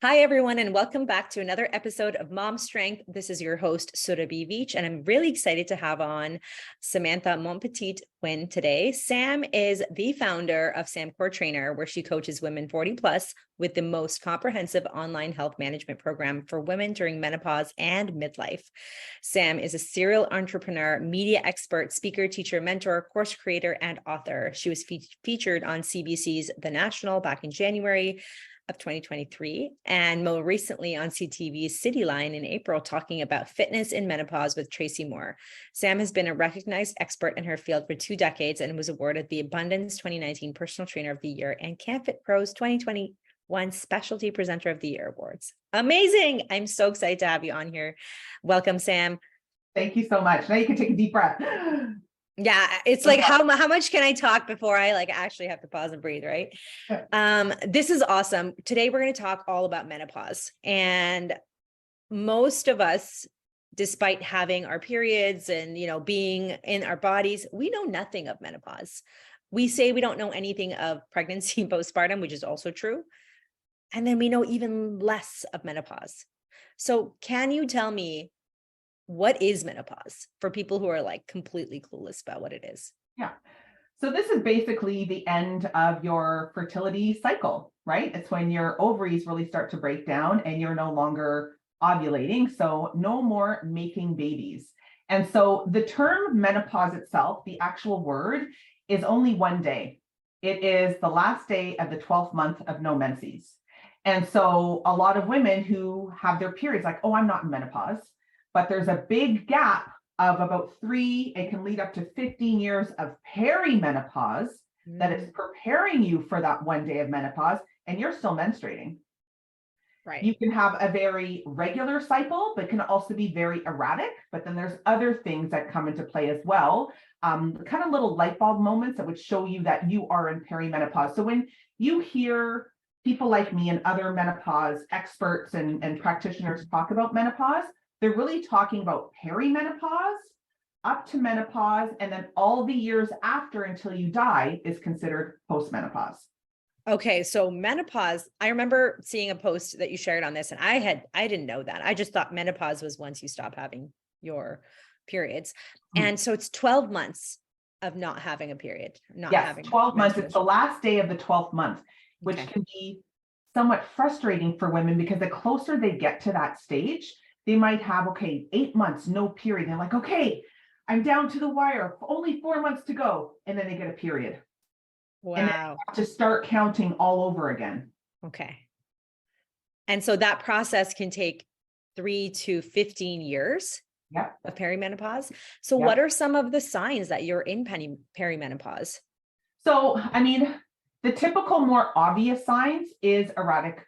Hi, everyone, and welcome back to another episode of Mom Strength. This is your host, Surabhi, and I'm really excited to have on Samantha Montpetit-Huynh today. Sam is the founder of SamCoreTrainer, where she coaches women 40 plus with the most comprehensive online health management program for women during menopause and midlife. Sam is a serial entrepreneur, media expert, speaker, teacher, mentor, course creator, and author. She was featured on CBC's The National back in January of 2023, and more recently on CTV's Cityline in April, talking about fitness in menopause with Tracy Moore. Sam has been a recognized expert in her field for 2 decades and was awarded the Abundance 2019 Personal Trainer of the Year and CanfitPro's 2021 Specialty Presenter of the Year awards. Amazing! I'm so excited to have you on here. Welcome, Sam. Thank you so much. Now you can take a deep breath. Yeah, it's like how much can I talk before I actually have to pause and breathe, right? This is awesome. Today we're going to talk all about menopause. And most of us, despite having our periods and being in our bodies, we know nothing of menopause. We say we don't know anything of pregnancy and postpartum, which is also true. And then we know even less of menopause. So can you tell me, what is menopause for people who are completely clueless about what it is? Yeah. So this is basically the end of your fertility cycle, right? It's when your ovaries really start to break down and you're no longer ovulating. So no more making babies. And so the term menopause itself, the actual word, is only one day. It is the last day of the 12th month of no menses. And so a lot of women who have their periods oh, I'm not in menopause. But there's a big gap of about 3, it can lead up to 15 years of perimenopause that is preparing you for that one day of menopause, and you're still menstruating. Right. You can have a very regular cycle, but can also be very erratic. But then there's other things that come into play as well, kind of little light bulb moments that would show you that you are in perimenopause. So when you hear people like me and other menopause experts and practitioners talk about menopause, they're really talking about perimenopause, up to menopause, and then all the years after until you die is considered postmenopause. Okay, so menopause, I remember seeing a post that you shared on this, and I didn't know that. I just thought menopause was once you stop having your periods. And so it's 12 months of not having a period. Yes, 12 months. It's the last day of the 12th month, which can be somewhat frustrating for women because the closer they get to that stage, they might have, 8 months, no period. They're like, okay, I'm down to the wire, only 4 months to go. And then they get a period. Wow. And then they have to start counting all over again. Okay. And so that process can take 3 to 15 years of perimenopause. So what are some of the signs that you're in perimenopause? So, the typical more obvious signs is erratic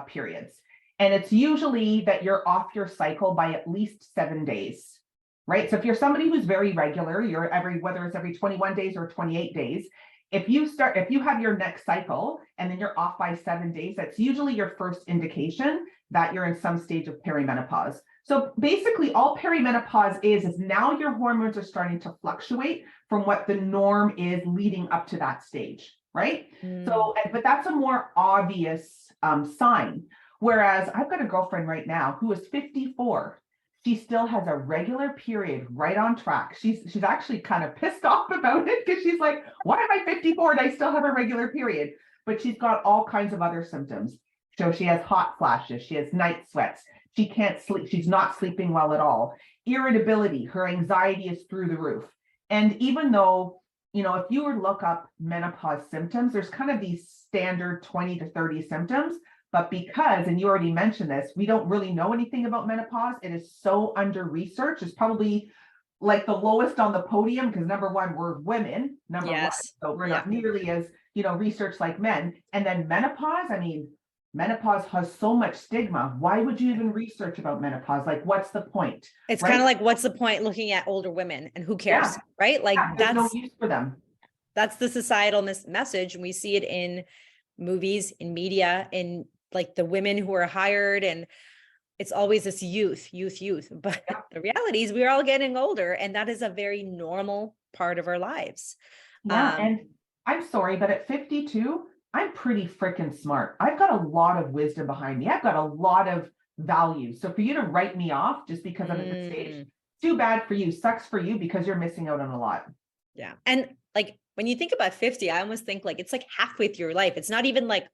periods. And it's usually that you're off your cycle by at least 7 days, right? So if you're somebody who's very regular, you're whether it's every 21 days or 28 days, if you have your next cycle and then you're off by 7 days, that's usually your first indication that you're in some stage of perimenopause. So basically all perimenopause is now your hormones are starting to fluctuate from what the norm is leading up to that stage, right? So, but that's a more obvious sign. Whereas I've got a girlfriend right now who is 54. She still has a regular period right on track. She's actually kind of pissed off about it because she's like, why am I 54 and I still have a regular period? But she's got all kinds of other symptoms. So she has hot flashes. She has night sweats. She can't sleep. She's not sleeping well at all. Irritability. Her anxiety is through the roof. And even though, if you were to look up menopause symptoms, there's kind of these standard 20 to 30 symptoms. But because, and you already mentioned this, we don't really know anything about menopause. It is so under research. It's probably the lowest on the podium because number one, we're women, number one. So we're not nearly as, researched like men. And then menopause, menopause has so much stigma. Why would you even research about menopause? What's the point? It's kind of what's the point looking at older women and who cares, right? There's no use for them. That's the societal message. And we see it in movies, in media, in the women who are hired, and it's always this youth. But the reality is we're all getting older, and that is a very normal part of our lives. And I'm sorry, but at 52, I'm pretty freaking smart. I've got a lot of wisdom behind me. I've got a lot of value. So for you to write me off just because I'm at this stage, too bad for you. Sucks for you because you're missing out on a lot. Yeah. And like when you think about 50, I almost think like it's like halfway through your life. It's not even like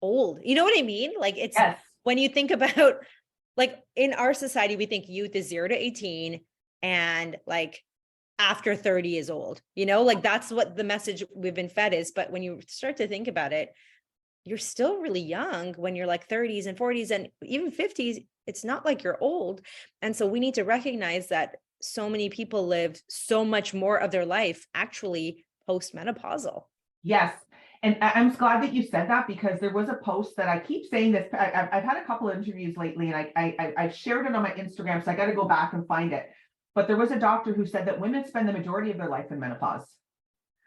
old. You know what I mean? Like it's Yes. When you think about like in our society, we think youth is 0 to 18 and like after 30 is old, like that's what the message we've been fed is. But when you start to think about it, you're still really young when you're like 30s and 40s and even 50s. It's not like you're old. And so we need to recognize that so many people live so much more of their life actually post-menopausal. Yes. And I'm glad that you said that, because there was a post that I keep saying this. I've had a couple of interviews lately, and I've shared it on my Instagram, so I got to go back and find it. But there was a doctor who said that women spend the majority of their life in menopause.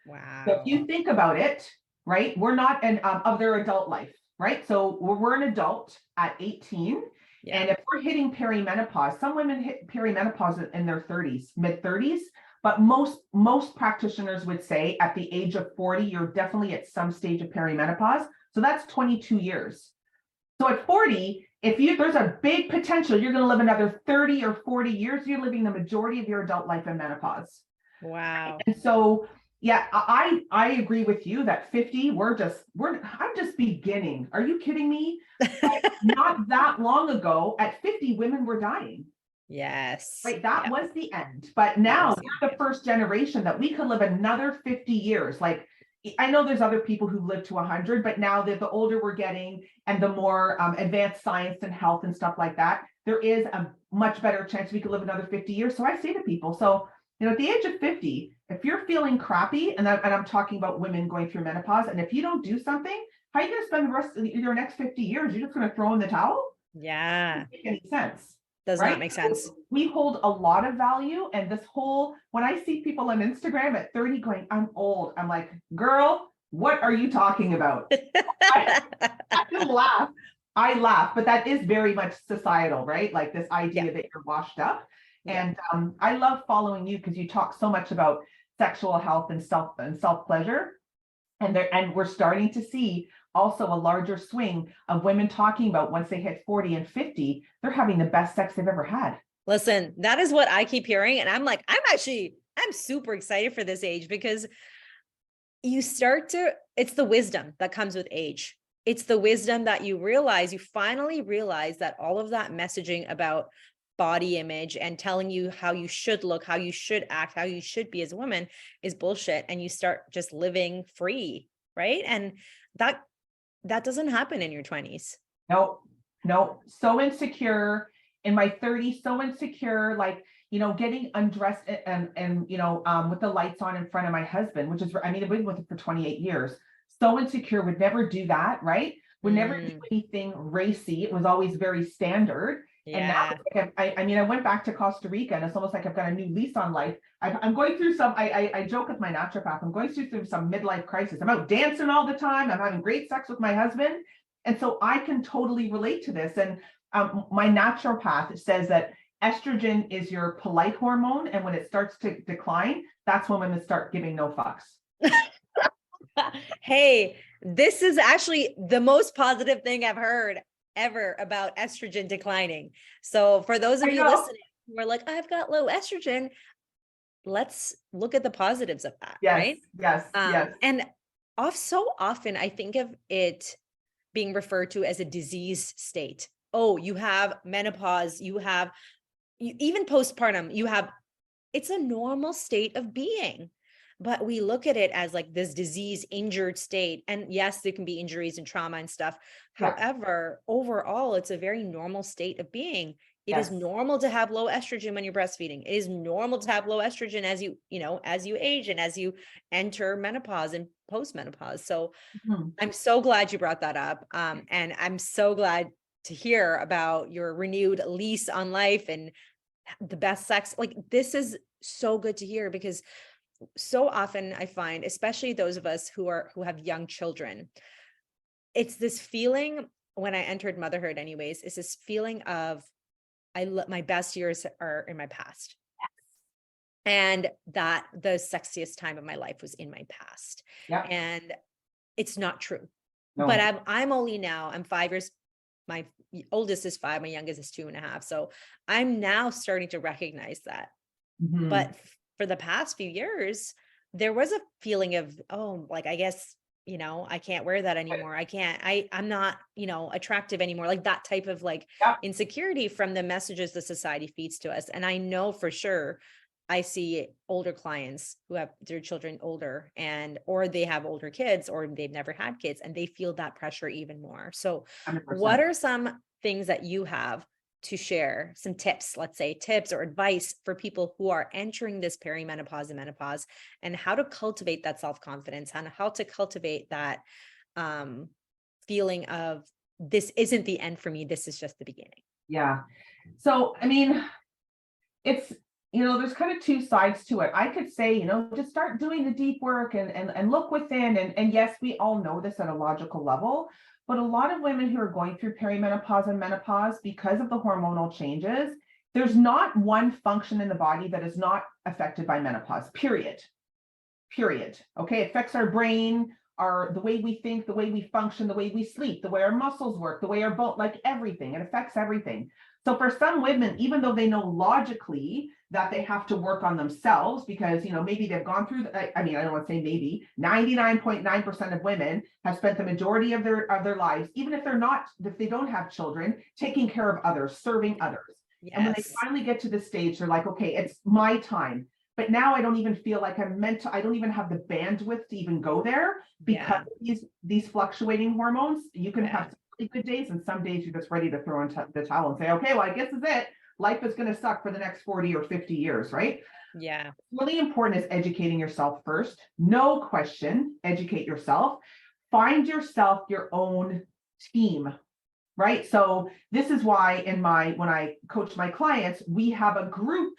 Wow. So if you think about it, right, we're not of their adult life, right? So we're an adult at 18. Yeah. And if we're hitting perimenopause, some women hit perimenopause in their 30s, mid 30s. But most practitioners would say at the age of 40, you're definitely at some stage of perimenopause. So that's 22 years. So at 40, there's a big potential, you're going to live another 30 or 40 years. You're living the majority of your adult life in menopause. Wow. And so, yeah, I agree with you that 50, I'm just beginning. Are you kidding me? Not that long ago, at 50, women were dying. Yes. Right. That was the end. But now we're the first generation that we could live another 50 years. Like, I know there's other people who live to 100, but now that the older we're getting and the more advanced science and health and stuff like that, there is a much better chance we could live another 50 years. So I say to people, so, at the age of 50, if you're feeling crappy, and I'm talking about women going through menopause, and if you don't do something, how are you going to spend the rest of your next 50 years? You're just going to throw in the towel? Yeah. Doesn't make any sense. Does not make sense. We hold a lot of value. And when I see people on Instagram at 30 going, I'm old, I'm like, girl, what are you talking about? I laugh. I laugh, but that is very much societal, right? Like this idea that you're washed up. And I love following you because you talk so much about sexual health and self-pleasure. And we're starting to see also a larger swing of women talking about once they hit 40 and 50, they're having the best sex they've ever had. Listen, that is what I keep hearing. And I'm like, I'm super excited for this age, because it's the wisdom that comes with age. It's the wisdom that you finally realize that all of that messaging about body image and telling you how you should look, how you should act, how you should be as a woman is bullshit. And you start just living free, right? And that doesn't happen in your 20s. No. So insecure in my 30s, so insecure, like, getting undressed and with the lights on in front of my husband, which is, I've been with him for 28 years. So insecure, would never do that, right? Would never do anything racy. It was always very standard. Yeah. And now, I went back to Costa Rica, and it's almost like I've got a new lease on life. I'm going through I joke with my naturopath, I'm going through some midlife crisis. I'm out dancing all the time. I'm having great sex with my husband. And so I can totally relate to this. And my naturopath says that estrogen is your polite hormone. And when it starts to decline, that's when women start giving no fucks. Hey, this is actually the most positive thing I've heard ever about estrogen declining. So for those of you listening who are like, I've got low estrogen, let's look at the positives of that. Yes, right? Yes. And so often I think of it being referred to as a disease state. Oh, you have menopause, even postpartum, it's a normal state of being. But we look at it as like this disease injured state. And yes, there can be injuries and trauma and stuff. Yeah. However, overall, it's a very normal state of being. It is normal to have low estrogen when you're breastfeeding. It is normal to have low estrogen as you age and as you enter menopause and postmenopause. So I'm so glad you brought that up. And I'm so glad to hear about your renewed lease on life and the best sex. Like, this is so good to hear, because so often I find, especially those of us who have young children, it's this feeling when I entered motherhood anyways, it's this feeling of my best years are in my past. And that the sexiest time of my life was in my past. And it's not true. No. But I'm 5 years, my oldest is 5, my youngest is 2.5. So I'm now starting to recognize that. Mhm. But for the past few years, there was a feeling of, oh, like, I guess, I can't wear that anymore. I'm not, attractive anymore. Like that type of like Yeah. insecurity from the messages the society feeds to us. And I know for sure I see older clients who have their children older or they have older kids or they've never had kids and they feel that pressure even more. So 100%. what are some things that you have to share, some tips, let's say tips or advice for people who are entering this perimenopause and menopause, and how to cultivate that self-confidence and how to cultivate that feeling of this isn't the end for me, this is just the beginning? Yeah. So, I mean, it's, there's kind of two sides to it. I could say, just start doing the deep work and look within. And yes, we all know this at a logical level, but a lot of women who are going through perimenopause and menopause, because of the hormonal changes, there's not one function in the body that is not affected by menopause, period. Okay. It affects our brain, the way we think, the way we function, the way we sleep, the way our muscles work, the way our bone, like everything. It affects everything. So for some women, even though they know logically that they have to work on themselves because, maybe they've gone through, I don't want to say maybe, 99.9% of women have spent the majority of their lives, even if they don't have children, taking care of others, serving others. Yes. And when they finally get to the stage, they're like, okay, it's my time. But now I don't even feel like I don't even have the bandwidth to even go there because of these fluctuating hormones. You can have really good days and some days you're just ready to throw in the towel and say, okay, well, I guess this is it. Life is going to suck for the next 40 or 50 years, right? Yeah. Really important is educating yourself first. No question, educate yourself. Find yourself your own team, right? So this is why when I coach my clients, we have a group,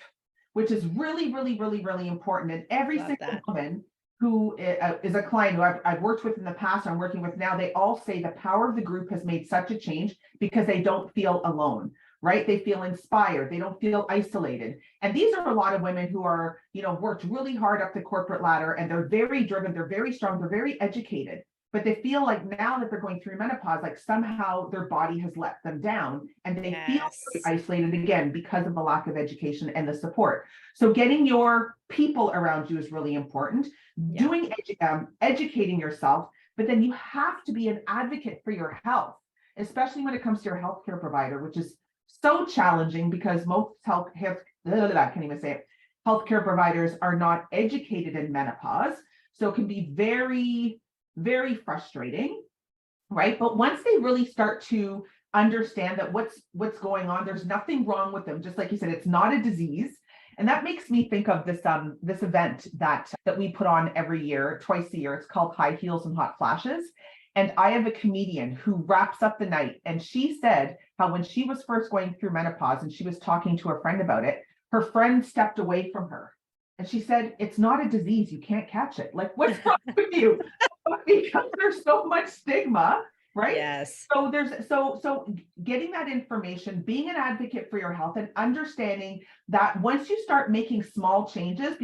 which is really, really, really, really important. And every single woman who is a client who I've worked with in the past, I'm working with now, they all say the power of the group has made such a change because they don't feel alone, right? They feel inspired. They don't feel isolated. And these are a lot of women who are, worked really hard up the corporate ladder and they're very driven, they're very strong, they're very educated. But they feel like now that they're going through menopause, like somehow their body has let them down and they feel very isolated again because of the lack of education and the support. So getting your people around you is really important. Doing educating yourself, but then you have to be an advocate for your health, especially when it comes to your healthcare provider, which is so challenging because most healthcare providers are not educated in menopause. So it can be very, very frustrating, right? But once they really start to understand that what's going on, there's nothing wrong with them. Just like you said, it's not a disease. And that makes me think of this event that we put on every year, twice a year. It's called High Heels and Hot Flashes. And I have a comedian who wraps up the night. And she said how when she was first going through menopause and she was talking to a friend about it, her friend stepped away from her. And she said, it's not a disease. You can't catch it. Like, what's wrong with you? Because there's so much stigma, right? Yes. So so getting that information, being an advocate for your health and understanding that once you start making small changes,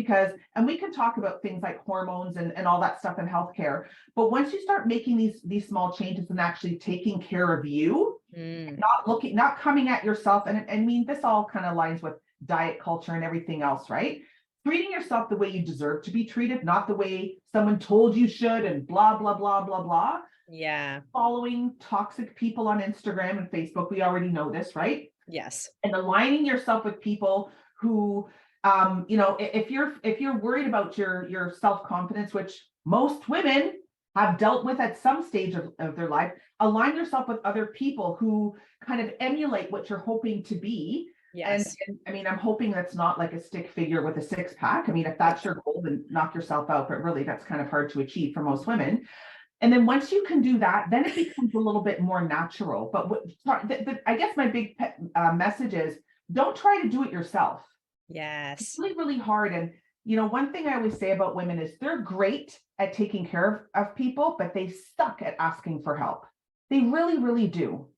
and we can talk about things like hormones and all that stuff in healthcare, but once you start making these small changes and actually taking care of you, not coming at yourself, and I mean, this all kind of aligns with diet culture and everything else, right? Treating yourself the way you deserve to be treated, not the way someone told you should and blah, blah, blah, blah, blah. Yeah. Following toxic people on Instagram and Facebook. We already know this, right? Yes. And aligning yourself with people who, if you're worried about your self-confidence, which most women have dealt with at some stage of their life, align yourself with other people who kind of emulate what you're hoping to be. Yes. And I mean, I'm hoping that's not like a stick figure with a six pack. I mean, if that's your goal, then knock yourself out. But really, that's kind of hard to achieve for most women. And then once you can do that, then it becomes a little bit more natural. But I guess my big message is don't try to do it yourself. Yes. It's really, really hard. And, one thing I always say about women is they're great at taking care of people, but they suck at asking for help. They really, really do.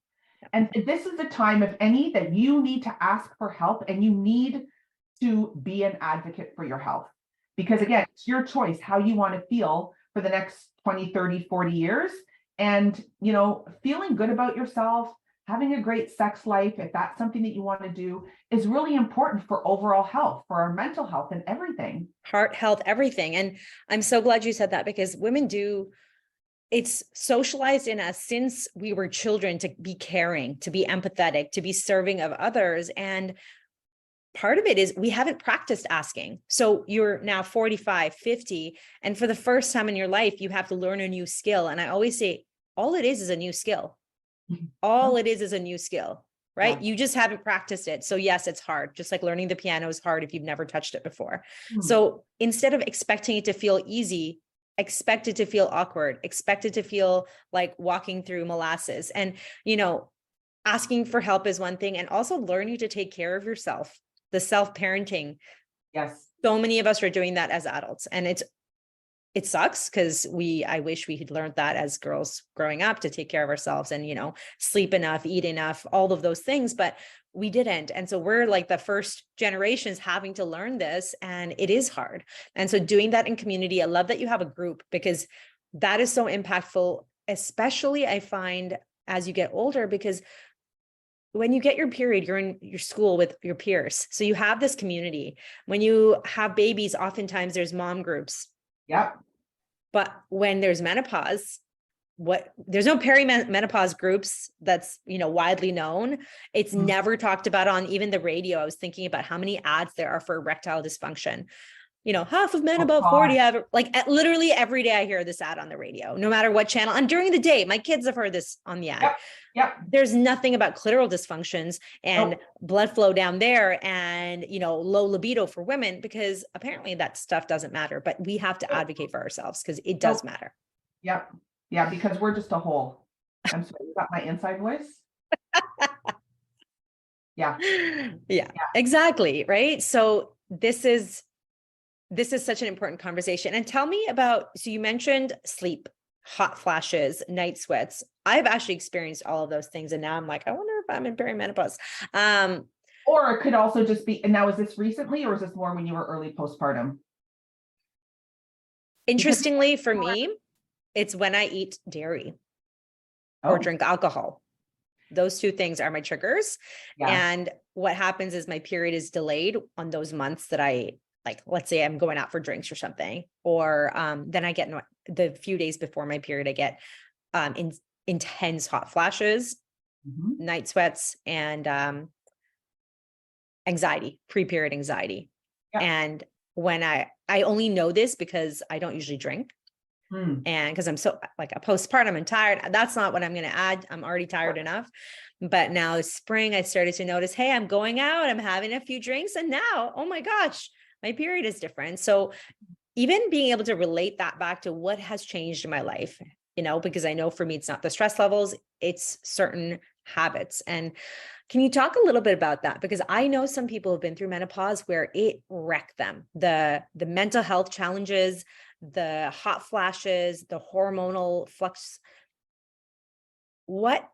And this is the time, if any, that you need to ask for help and you need to be an advocate for your health. Because again, it's your choice how you want to feel. for the next 20, 30, 40 years. And, you know, feeling good about yourself, having a great sex life, if that's something that you want to do, is really important for overall health, for our mental health and everything. Heart health, everything. And I'm so glad you said that, because women do, it's socialized in us since we were children to be caring, to be empathetic, to be serving of others. And part of it is we haven't practiced asking. So you're now 45, 50, and for the first time in your life, you have to learn a new skill. And I always say, all it is a new skill. All it is a new skill, right? Yeah. You just haven't practiced it. So yes, it's hard. Just like learning the piano is hard if you've never touched it before. So instead of expecting it to feel easy, expect it to feel awkward, expect it to feel like walking through molasses. And, you know, asking for help is one thing, and also learning to take care of yourself, the self-parenting. Yes. So many of us are doing that as adults, and it sucks, because I wish we had learned that as girls growing up, to take care of ourselves and, you know, sleep enough, eat enough, all of those things, but we didn't. And so we're like the first generations having to learn this, and it is hard. And so doing that in community, I love that you have a group, because that is so impactful, especially I find as you get older, because when you get your period, you're in your school with your peers. So you have this community. When you have babies, oftentimes there's mom groups. Yep. But when there's menopause, there's no perimenopause groups that's, you know, widely known. It's never talked about on even the radio. I was thinking about how many ads there are for erectile dysfunction. You know, half of men above 40 have, like, literally every day I hear this ad on the radio, no matter what channel. And during the day, my kids have heard this on the ad. Yep. There's nothing about clitoral dysfunctions and blood flow down there and, you know, low libido for women, because apparently that stuff doesn't matter, but we have to advocate for ourselves, because it does matter. Yep. Yeah, because we're just a whole. I'm sorry, you got my inside voice? Yeah. Yeah, exactly. Right. So this is such an important conversation. And tell me about, so you mentioned sleep, hot flashes, night sweats. I've actually experienced all of those things. And now I'm like, I wonder if I'm in perimenopause. Or it could also just be, and now is this recently, or is this more when you were early postpartum? Interestingly, for me, it's when I eat dairy or drink alcohol. Those two things are my triggers. Yeah. And what happens is my period is delayed on those months that I, like, let's say I'm going out for drinks or something, or then I get the few days before my period, I get intense hot flashes, night sweats, and anxiety, pre-period anxiety. Yeah. And when I only know this because I don't usually drink. And because I'm so like a postpartum and tired, that's not what I'm going to add. I'm already tired enough. But now spring, I started to notice, hey, I'm going out, I'm having a few drinks, and now, oh my gosh, my period is different. So even being able to relate that back to what has changed in my life, you know, because I know for me, it's not the stress levels, it's certain habits. And can you talk a little bit about that? Because I know some people have been through menopause where it wrecked them, the mental health challenges, the hot flashes, the hormonal flux. What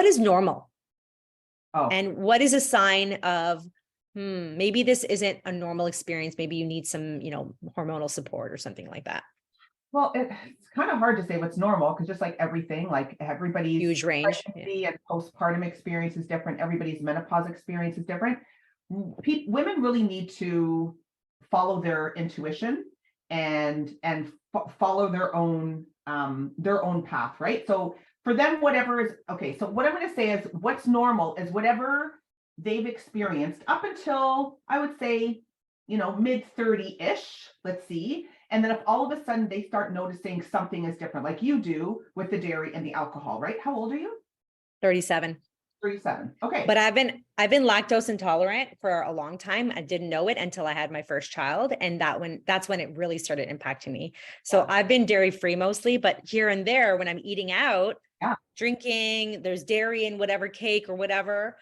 is normal? And what is a sign of, maybe this isn't a normal experience. Maybe you need some, you know, hormonal support or something like that. Well, it's kind of hard to say what's normal, because just like everything, like everybody's huge range and postpartum experience is different. Everybody's menopause experience is different. Women really need to follow their intuition and follow their own path, right? So for them, whatever is okay. So what I'm going to say is, what's normal is whatever they've experienced up until, I would say, you know, mid 30-ish, let's see. And then if all of a sudden they start noticing something is different, like you do with the dairy and the alcohol, right? How old are you? 37. 37. Okay. But I've been lactose intolerant for a long time. I didn't know it until I had my first child. And that's when it really started impacting me. So I've been dairy free mostly, but here and there when I'm eating out, drinking, there's dairy in whatever cake or whatever.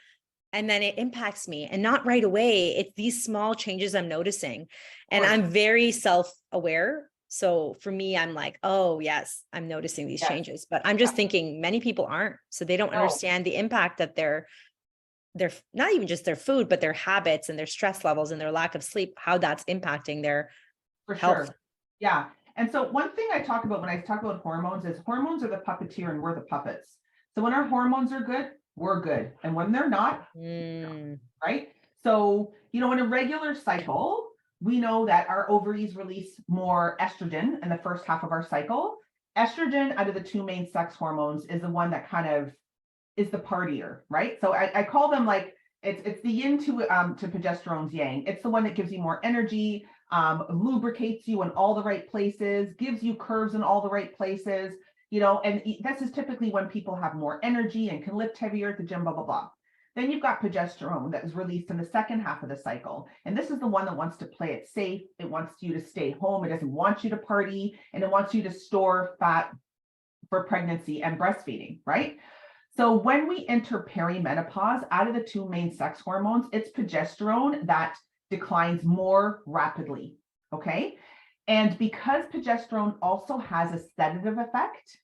And then it impacts me, and not right away. It's these small changes I'm noticing, and I'm very self-aware. So for me, I'm like, oh yes, I'm noticing these changes, but I'm just thinking many people aren't. So they don't understand the impact that they're not even just their food, but their habits and their stress levels and their lack of sleep, how that's impacting their health. Sure. Yeah. And so one thing I talk about when I talk about hormones is hormones are the puppeteer and we're the puppets. So when our hormones are good, we're good. And when they're not, right? So, in a regular cycle, we know that our ovaries release more estrogen in the first half of our cycle. Estrogen, out of the two main sex hormones, is the one that kind of is the partier, right? So I call them like, it's the yin to progesterone's yang. It's the one that gives you more energy, lubricates you in all the right places, gives you curves in all the right places, and this is typically when people have more energy and can lift heavier at the gym, blah, blah, blah. Then you've got progesterone that is released in the second half of the cycle. And this is the one that wants to play it safe. It wants you to stay home. It doesn't want you to party, and it wants you to store fat for pregnancy and breastfeeding, right? So when we enter perimenopause, out of the two main sex hormones, it's progesterone that declines more rapidly, okay? And because progesterone also has a sedative effect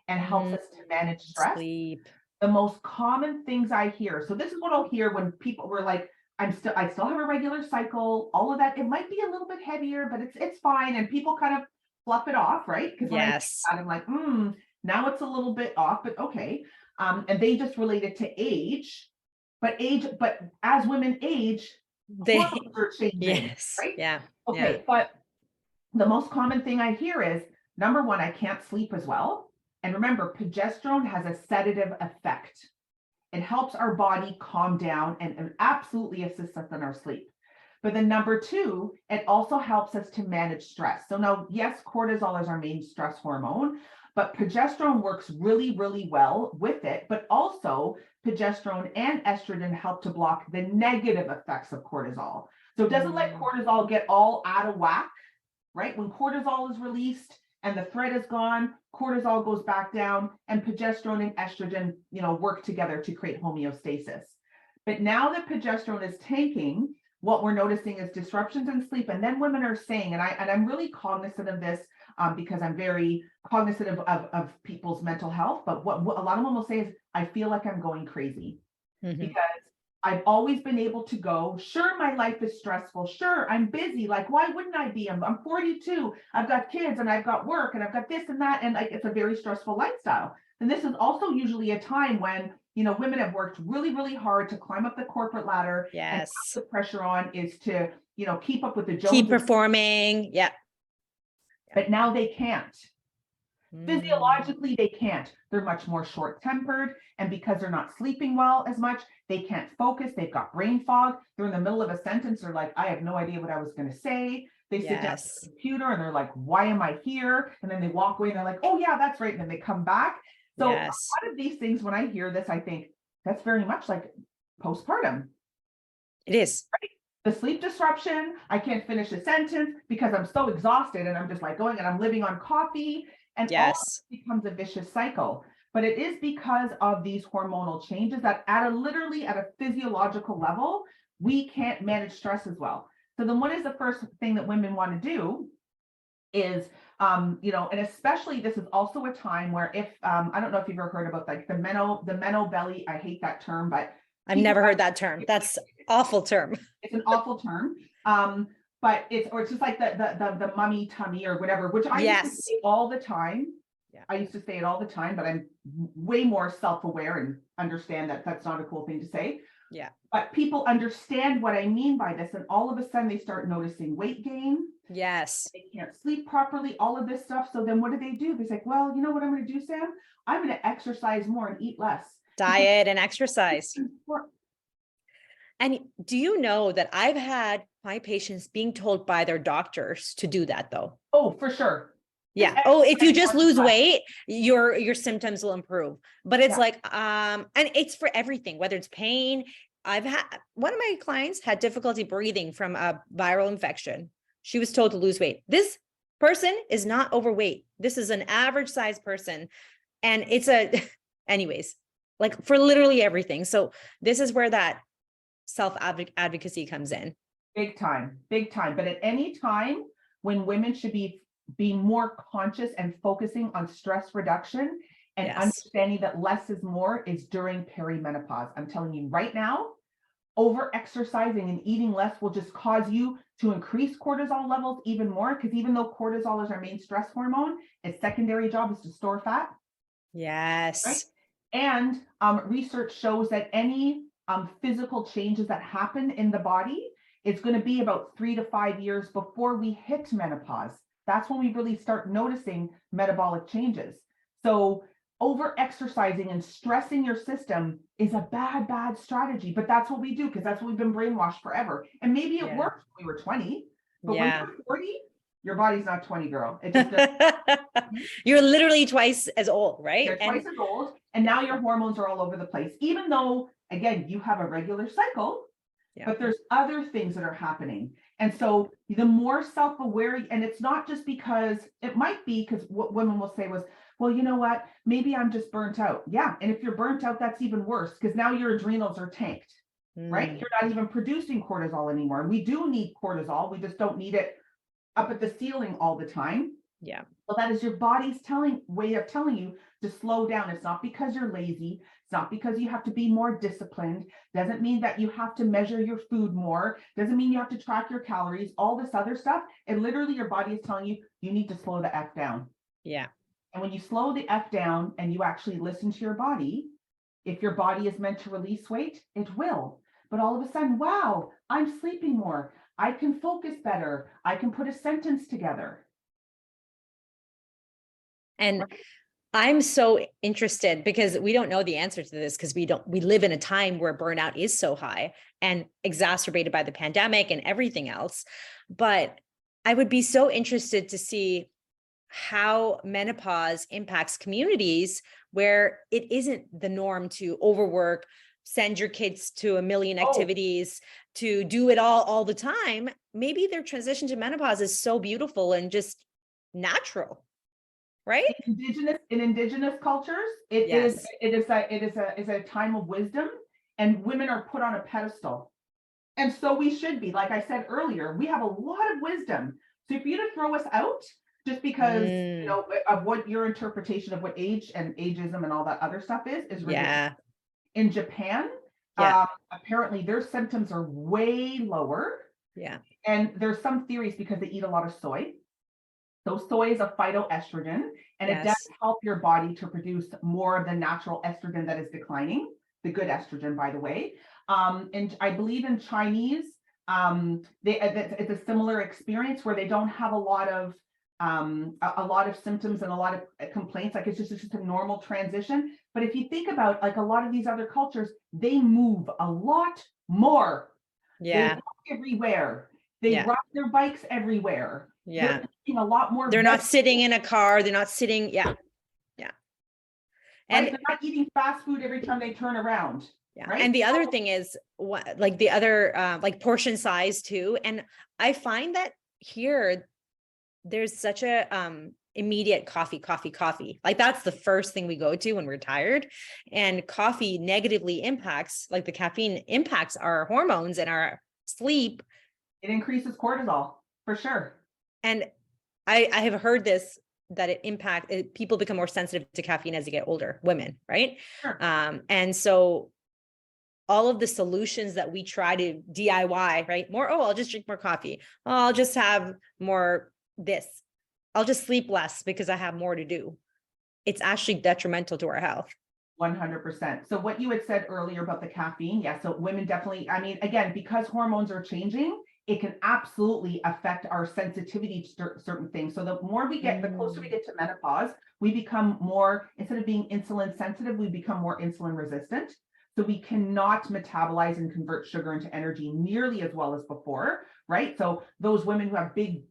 and helps us to manage stress, sleep. The most common things I hear, so this is what I'll hear when people were like, I still have a regular cycle, all of that. It might be a little bit heavier, but it's fine. And people kind of fluff it off, right? Because when I'm like, now it's a little bit off, but okay. And they just relate it to age, but as women age, hormones are changing, right? Yeah. Okay, but the most common thing I hear is, number one, I can't sleep as well. And remember, progesterone has a sedative effect. It helps our body calm down and absolutely assists us in our sleep. But then number two, it also helps us to manage stress. So now, yes, cortisol is our main stress hormone, but progesterone works really, really well with it. But also progesterone and estrogen help to block the negative effects of cortisol. So it doesn't let cortisol get all out of whack, right? When cortisol is released and the threat is gone, cortisol goes back down, and progesterone and estrogen, work together to create homeostasis. But now that progesterone is tanking, what we're noticing is disruptions in sleep. And then women are saying, and I'm really cognizant of this because I'm very cognizant of people's mental health. But what a lot of them will say is, I feel like I'm going crazy because I've always been able to go. Sure, my life is stressful. Sure, I'm busy. Like, why wouldn't I be? I'm 42. I've got kids and I've got work and I've got this and that. And like, it's a very stressful lifestyle. And this is also usually a time when, women have worked really, really hard to climb up the corporate ladder. Yes. And the pressure on is to, keep up with the Joneses. Keep performing. Yeah. But now they can't. Physiologically, they can't. They're much more short-tempered. And because they're not sleeping well as much, they can't focus. They've got brain fog. They're in the middle of a sentence. They're like, I have no idea what I was going to say. They sit down at the computer and they're like, why am I here? And then they walk away and they're like, oh yeah, that's right. And then they come back. So a lot of these things, when I hear this, I think that's very much like postpartum. It is. Right? The sleep disruption. I can't finish a sentence because I'm so exhausted and I'm just like going and I'm living on coffee. And all becomes a vicious cycle. But it is because of these hormonal changes that literally at a physiological level, we can't manage stress as well. So then what is the first thing that women want to do is, and especially this is also a time where if, I don't know if you've ever heard about like the meno belly, I hate that term, but I've never heard that term. That's awful term. It's an awful term. But it's just like the mummy tummy or whatever, which I used to say all the time. Yeah. I used to say it all the time, but I'm way more self-aware and understand that that's not a cool thing to say. Yeah. But people understand what I mean by this. And all of a sudden they start noticing weight gain. Yes. They can't sleep properly, all of this stuff. So then what do? They're like, well, you know what I'm going to do, Sam? I'm going to exercise more and eat less. Diet and exercise. And do you know that I've had my patients being told by their doctors to do that though? Oh, for sure. Yeah. Oh, if you just lose weight, your symptoms will improve. But it's like, and it's for everything, whether it's pain. I've had one of my clients had difficulty breathing from a viral infection. She was told to lose weight. This person is not overweight. This is an average size person. And it's anyways, like for literally everything. So this is where that self-advocacy comes in. Big time. But at any time when women should be more conscious and focusing on stress reduction and understanding that less is more is during perimenopause. I'm telling you right now, over exercising and eating less will just cause you to increase cortisol levels even more, because even though cortisol is our main stress hormone, its secondary job is to store fat. Yes. Right? And research shows that any physical changes that happen in the body, it's going to be about 3 to 5 years before we hit menopause. That's when we really start noticing metabolic changes. So over exercising and stressing your system is a bad strategy, but that's what we do because that's what we've been brainwashed forever. And maybe it worked when we were 20, but when you're 40, your body's not 20, girl. It just doesn't. You're literally twice as old, right? You're twice as old, and now your hormones are all over the place, even though, again, you have a regular cycle, but there's other things that are happening. And so the more self-aware, and it's not just because, it might be because what women will say was, well, you know what, maybe I'm just burnt out. Yeah, and if you're burnt out, that's even worse because now your adrenals are tanked, right? You're not even producing cortisol anymore. We do need cortisol, we just don't need it up at the ceiling all the time. Yeah. Well, that is your body's way of telling you to slow down. It's not because you're lazy. It's not because you have to be more disciplined. Doesn't mean that you have to measure your food more. Doesn't mean you have to track your calories, all this other stuff. And literally your body is telling you, you need to slow the F down. Yeah. And when you slow the F down and you actually listen to your body, if your body is meant to release weight, it will. But all of a sudden, wow, I'm sleeping more. I can focus better. I can put a sentence together. And I'm so interested because we don't know the answer to this because we live in a time where burnout is so high and exacerbated by the pandemic and everything else. But I would be so interested to see how menopause impacts communities where it isn't the norm to overwork, send your kids to a million activities, to do it all the time. Maybe their transition to menopause is so beautiful and just natural. Right? In indigenous cultures, it is a time of wisdom, and women are put on a pedestal. And so we should be, like I said earlier, we have a lot of wisdom. So for you to throw us out just because you know of what your interpretation of what age and ageism and all that other stuff is ridiculous. Yeah. In Japan, apparently their symptoms are way lower. Yeah. And there's some theories because they eat a lot of soy. So soy is a phytoestrogen, and it does help your body to produce more of the natural estrogen that is declining, the good estrogen, by the way. And I believe in Chinese, it's a similar experience where they don't have a lot of symptoms and a lot of complaints. Like it's just a normal transition. But if you think about like a lot of these other cultures, they move a lot more. Yeah. They walk everywhere. They ride their bikes everywhere. Yeah. They're eating a lot more. They're not sitting in a car. They're not sitting. Yeah. Yeah. And they're not eating fast food every time they turn around. Yeah. Right? And the other thing is like the other, like portion size too. And I find that here there's such a, immediate coffee. Like that's the first thing we go to when we're tired, and coffee negatively impacts, like the caffeine impacts our hormones and our sleep. It increases cortisol for sure. And I have heard this, that people become more sensitive to caffeine as they get older, women, right? Sure. And so all of the solutions that we try to DIY, right? I'll just drink more coffee. I'll just have more this. I'll just sleep less because I have more to do. It's actually detrimental to our health. 100%. So what you had said earlier about the caffeine, so women definitely, I mean, again, because hormones are changing, it can absolutely affect our sensitivity to certain things. So the more we get, the closer we get to menopause, we become more, instead of being insulin sensitive, we become more insulin resistant. So we cannot metabolize and convert sugar into energy nearly as well as before, right? So those women who have big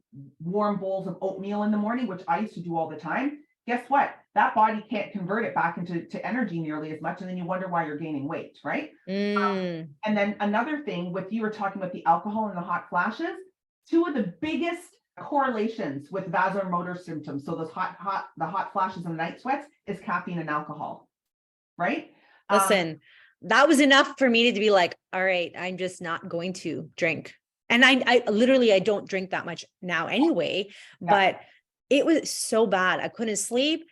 warm bowls of oatmeal in the morning, which I used to do all the time, guess what? That body can't convert it back into energy nearly as much. And then you wonder why you're gaining weight, right? And then another thing, you were talking about the alcohol and the hot flashes, two of the biggest correlations with vasomotor symptoms, so those the hot flashes and the night sweats, is caffeine and alcohol, right? Listen, that was enough for me to be like, all right, I'm just not going to drink. And I literally, I don't drink that much now anyway, but it was so bad. I couldn't sleep.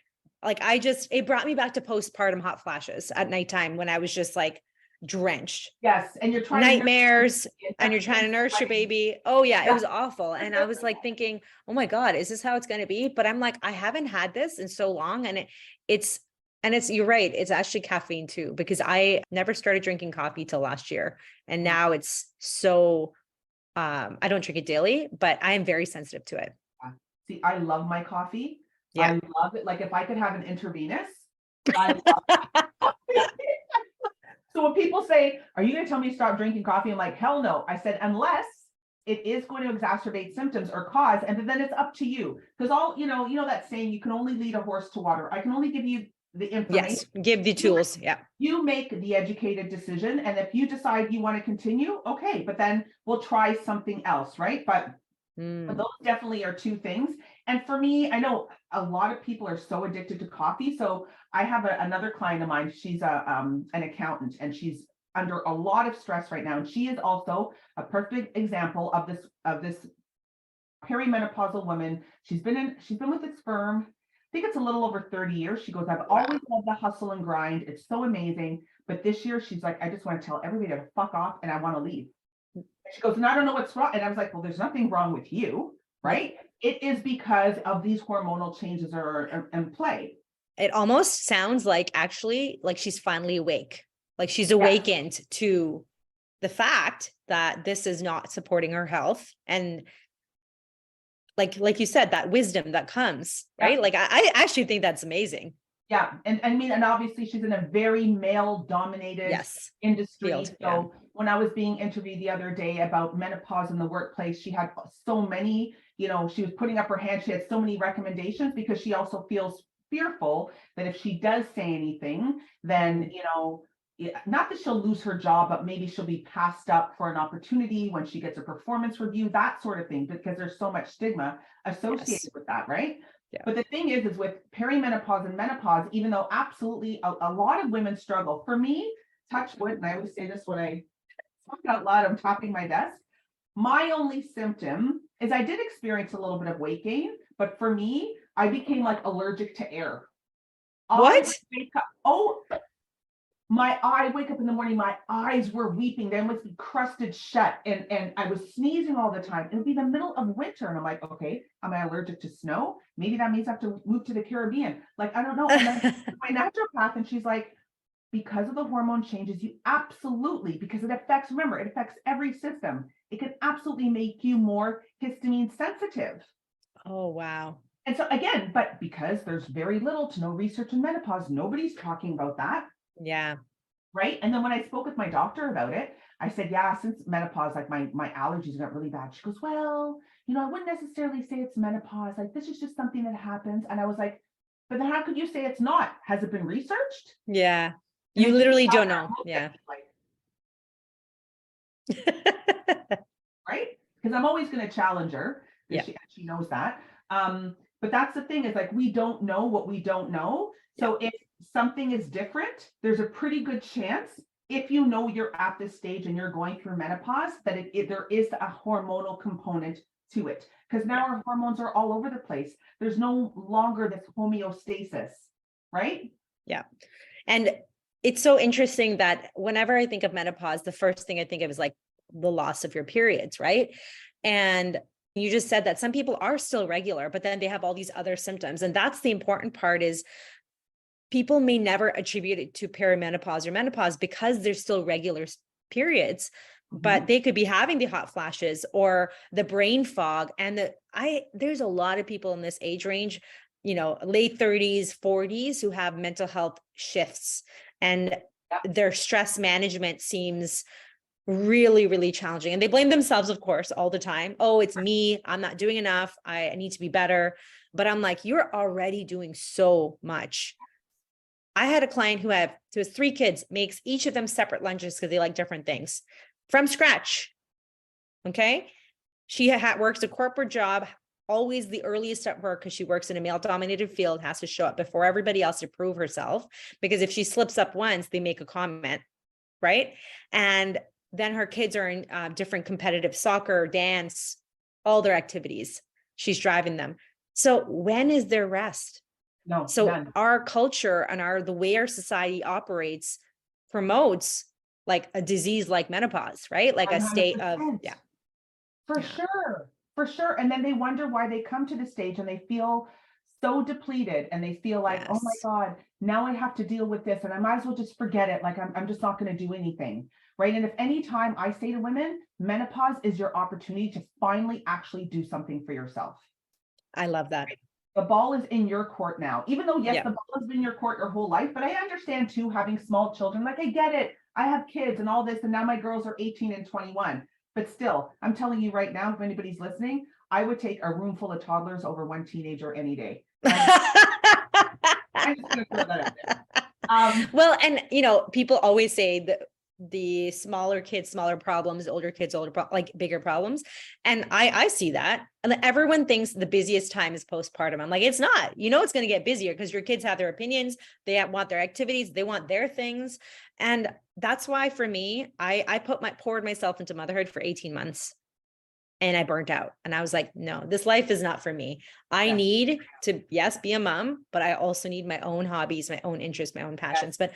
Like it brought me back to postpartum hot flashes at nighttime when I was just like drenched. Yes. And you're trying Nightmares, to and you're trying to nurse your baby. Oh yeah, it was awful. And I was like thinking, oh my God, is this how it's going to be? But I'm like, I haven't had this in so long. And it's, you're right. It's actually caffeine too, because I never started drinking coffee till last year. And now it's so, I don't drink it daily, but I am very sensitive to it. See, I love my coffee. Yeah. I love it. Like if I could have an intravenous, I love it. So when people say, are you going to tell me to stop drinking coffee? I'm like, hell no. I said, unless it is going to exacerbate symptoms or cause, and then it's up to you. Because that saying, you can only lead a horse to water. I can only give you the information. Yes, give the tools. Yeah. You make the educated decision. And if you decide you want to continue, okay, but then we'll try something else, right? But those definitely are two things. And for me, I know a lot of people are so addicted to coffee. So I have another client of mine. She's an accountant, and she's under a lot of stress right now. And she is also a perfect example of this perimenopausal woman. She's been with this firm. I think it's a little over 30 years. She goes, I've always loved the hustle and grind. It's so amazing. But this year she's like, I just want to tell everybody to fuck off and I want to leave. She goes, and I don't know what's wrong. And I was like, well, there's nothing wrong with you, right? It is because of these hormonal changes are in play. It almost sounds like actually like she's finally awake. Like she's awakened to the fact that this is not supporting her health. And like you said, that wisdom that comes, right? Like I actually think that's amazing. Yeah. And I mean, and obviously she's in a very male dominated industry. Field, so when I was being interviewed the other day about menopause in the workplace, she had so many, she was putting up her hand. She had so many recommendations because she also feels fearful that if she does say anything, then, not that she'll lose her job, but maybe she'll be passed up for an opportunity when she gets a performance review, that sort of thing, because there's so much stigma associated with that, right? Yeah. But the thing is with perimenopause and menopause, even though absolutely a lot of women struggle, for me, touch wood, and I always say this when I talk out loud, I'm tapping my desk. My only symptom is I did experience a little bit of weight gain, but for me, I became like allergic to air. What? I wake up in the morning, my eyes were weeping. They must be crusted shut. And I was sneezing all the time. It would be the middle of winter. And I'm like, okay, am I allergic to snow? Maybe that means I have to move to the Caribbean. Like, I don't know. And then my naturopath, and she's like, because of the hormone changes, you absolutely, because it affects every system. It can absolutely make you more histamine sensitive. Oh, wow. And so again, but because there's very little to no research in menopause, nobody's talking about that. Yeah. Right. And then when I spoke with my doctor about it, I said, yeah, since menopause, like my allergies got really bad. She goes, well, I wouldn't necessarily say it's menopause. Like, this is just something that happens. And I was like, but then how could you say it's not? Has it been researched? Yeah. You literally don't know. Yeah. Right. Because I'm always going to challenge her. Yeah. She knows that. But that's the thing is like, we don't know what we don't know. So if something is different, there's a pretty good chance, if you're at this stage and you're going through menopause, that there is a hormonal component to it. Because now our hormones are all over the place. There's no longer this homeostasis, right? Yeah. And it's so interesting that whenever I think of menopause, the first thing I think of is like the loss of your periods, right? And you just said that some people are still regular, but then they have all these other symptoms. And that's the important part is people may never attribute it to perimenopause or menopause because there's still regular periods, but they could be having the hot flashes or the brain fog. And there's a lot of people in this age range, late 30s, 40s who have mental health shifts, and their stress management seems really, really challenging. And they blame themselves, of course, all the time. Oh, it's me. I'm not doing enough. I need to be better. But I'm like, you're already doing so much. I had a client who has 3 kids, makes each of them separate lunches because they like different things from scratch. Okay. She works a corporate job, always the earliest at work because she works in a male dominated field, has to show up before everybody else to prove herself. Because if she slips up once, they make a comment. Right. And then her kids are in different competitive soccer, dance, all their activities. She's driving them. So when is their rest? No. So none. Our culture and the way our society operates promotes like a disease like menopause, right? Like a state of, 100%. yeah. For Yeah. sure. For sure. And then they wonder why they come to the stage and they feel so depleted and they feel like, oh my Yes. God, now I have to deal with this and I might as well just forget it. Like I'm just not going to do anything. Right. And if any time I say to women, menopause is your opportunity to finally actually do something for yourself. I love that. The ball is in your court now, even though, yes, Yeah. the ball has been in your court your whole life, but I understand too, having small children, like I get it. I have kids and all this, and now my girls are 18 and 21. But still, I'm telling you right now, if anybody's listening, I would take a room full of toddlers over one teenager any day. I'm just going to throw that out there. Well, and people always say that the smaller kids, smaller problems, older kids, like bigger problems. And I see that. And everyone thinks the busiest time is postpartum. I'm like, it's not, it's going to get busier because your kids have their opinions. They want their activities. They want their things. And that's why for me, I poured myself into motherhood for 18 months and I burnt out. And I was like, no, this life is not for me. I need to, yes, be a mom, but I also need my own hobbies, my own interests, my own passions. But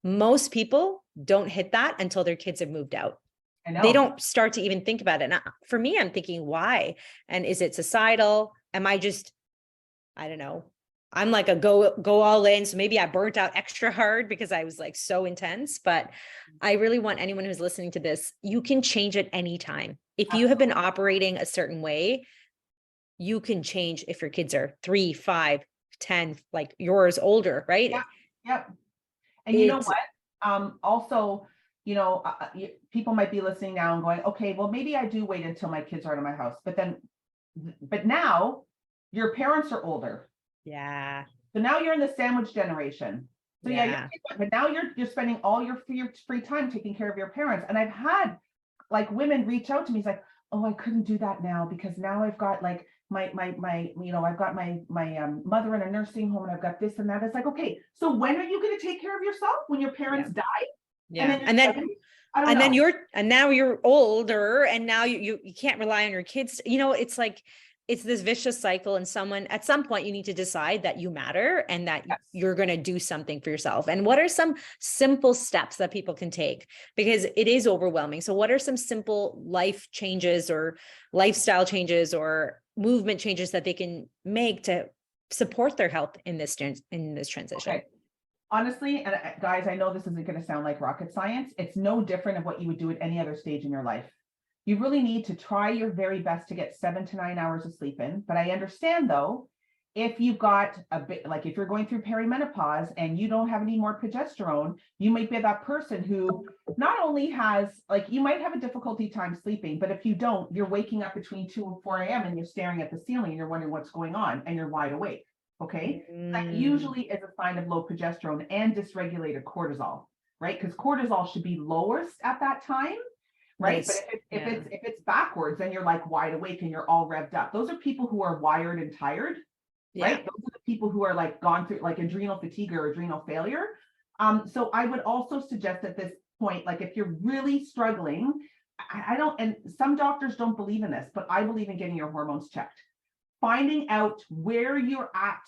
most people don't hit that until their kids have moved out. I know. They don't start to even think about it. And for me, I'm thinking, why? And is it societal? Am I just, I don't know. I'm like a go all in. So maybe I burnt out extra hard because I was like so intense, but I really want anyone who's listening to this, you can change at any time. If you have been operating a certain way, you can change if your kids are 3, 5, 10, like yours older, right? Yep. Yep. And you know what? Also, people might be listening now and going, okay, well, maybe I do wait until my kids are out of my house. But now your parents are older. Yeah. So now you're in the sandwich generation. So but now you're spending all your free time taking care of your parents. And I've had like women reach out to me. It's like, oh, I couldn't do that now because now I've got like I've got my mother in a nursing home and I've got this and that. It's like, okay, so when are you going to take care of yourself? When your parents die? Yeah. And now you're older and now you can't rely on your kids. It's like, it's this vicious cycle, and at some point you need to decide that you matter and that you're going to do something for yourself. And what are some simple steps that people can take? Because it is overwhelming. So what are some simple life changes or lifestyle changes or movement changes that they can make to support their health in this transition? Okay. Honestly, and guys, I know this isn't going to sound like rocket science. It's no different of what you would do at any other stage in your life. You really need to try your very best to get 7 to 9 hours of sleep in. But I understand though, if you've got a bit, like if you're going through perimenopause and you don't have any more progesterone, you might be that person who not only has, like, you might have a difficulty time sleeping, but if you don't, you're waking up between 2 and 4 a.m. and you're staring at the ceiling and you're wondering what's going on and you're wide awake. Okay. That usually is a sign of low progesterone and dysregulated cortisol, right? Because cortisol should be lowest at that time. Right. But if it's backwards, then you're like wide awake and you're all revved up. Those are people who are wired and tired, right? Those are the people who are like gone through like adrenal fatigue or adrenal failure. So I would also suggest at this point, like if you're really struggling, I don't, and some doctors don't believe in this, but I believe in getting your hormones checked, finding out where you're at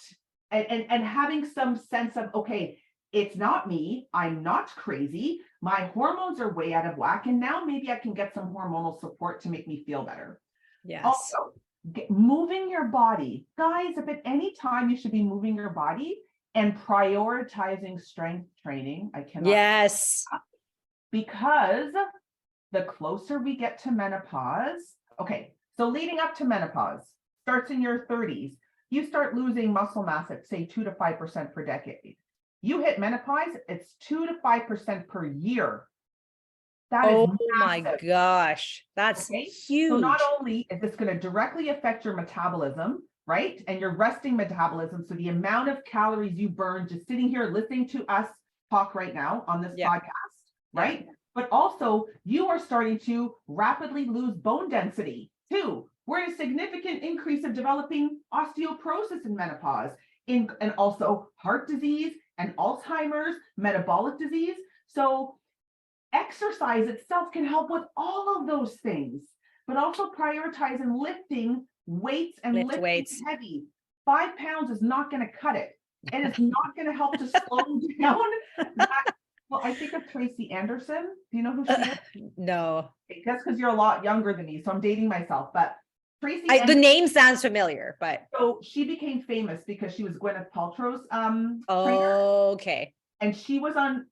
and having some sense of, okay, it's not me. I'm not crazy. My hormones are way out of whack. And now maybe I can get some hormonal support to make me feel better. Yes. Also, moving your body. Guys, if at any time you should be moving your body and prioritizing strength training, I cannot. Yes. Because the closer we get to menopause, okay, so leading up to menopause starts in your 30s. You start losing muscle mass at say 2 to 5% per decade. You hit menopause, it's 2 to 5% per year. That is massive. My gosh, that's huge. So not only is this going to directly affect your metabolism, right? And your resting metabolism. So the amount of calories you burn just sitting here listening to us talk right now on this podcast, right? But also you are starting to rapidly lose bone density too. We're at a significant increase of developing osteoporosis in menopause, and also heart disease and Alzheimer's, metabolic disease. So exercise itself can help with all of those things, but also prioritizing lifting weights and lifting heavy. 5 pounds is not going to cut it. It is not going to help to slow down that Well, I think of Tracy Anderson. Do you know who she is? No. That's because you're a lot younger than me, so I'm dating myself. But Tracy The Anderson, name sounds familiar, but so she became famous because she was Gwyneth Paltrow's trainer. okay. And she was on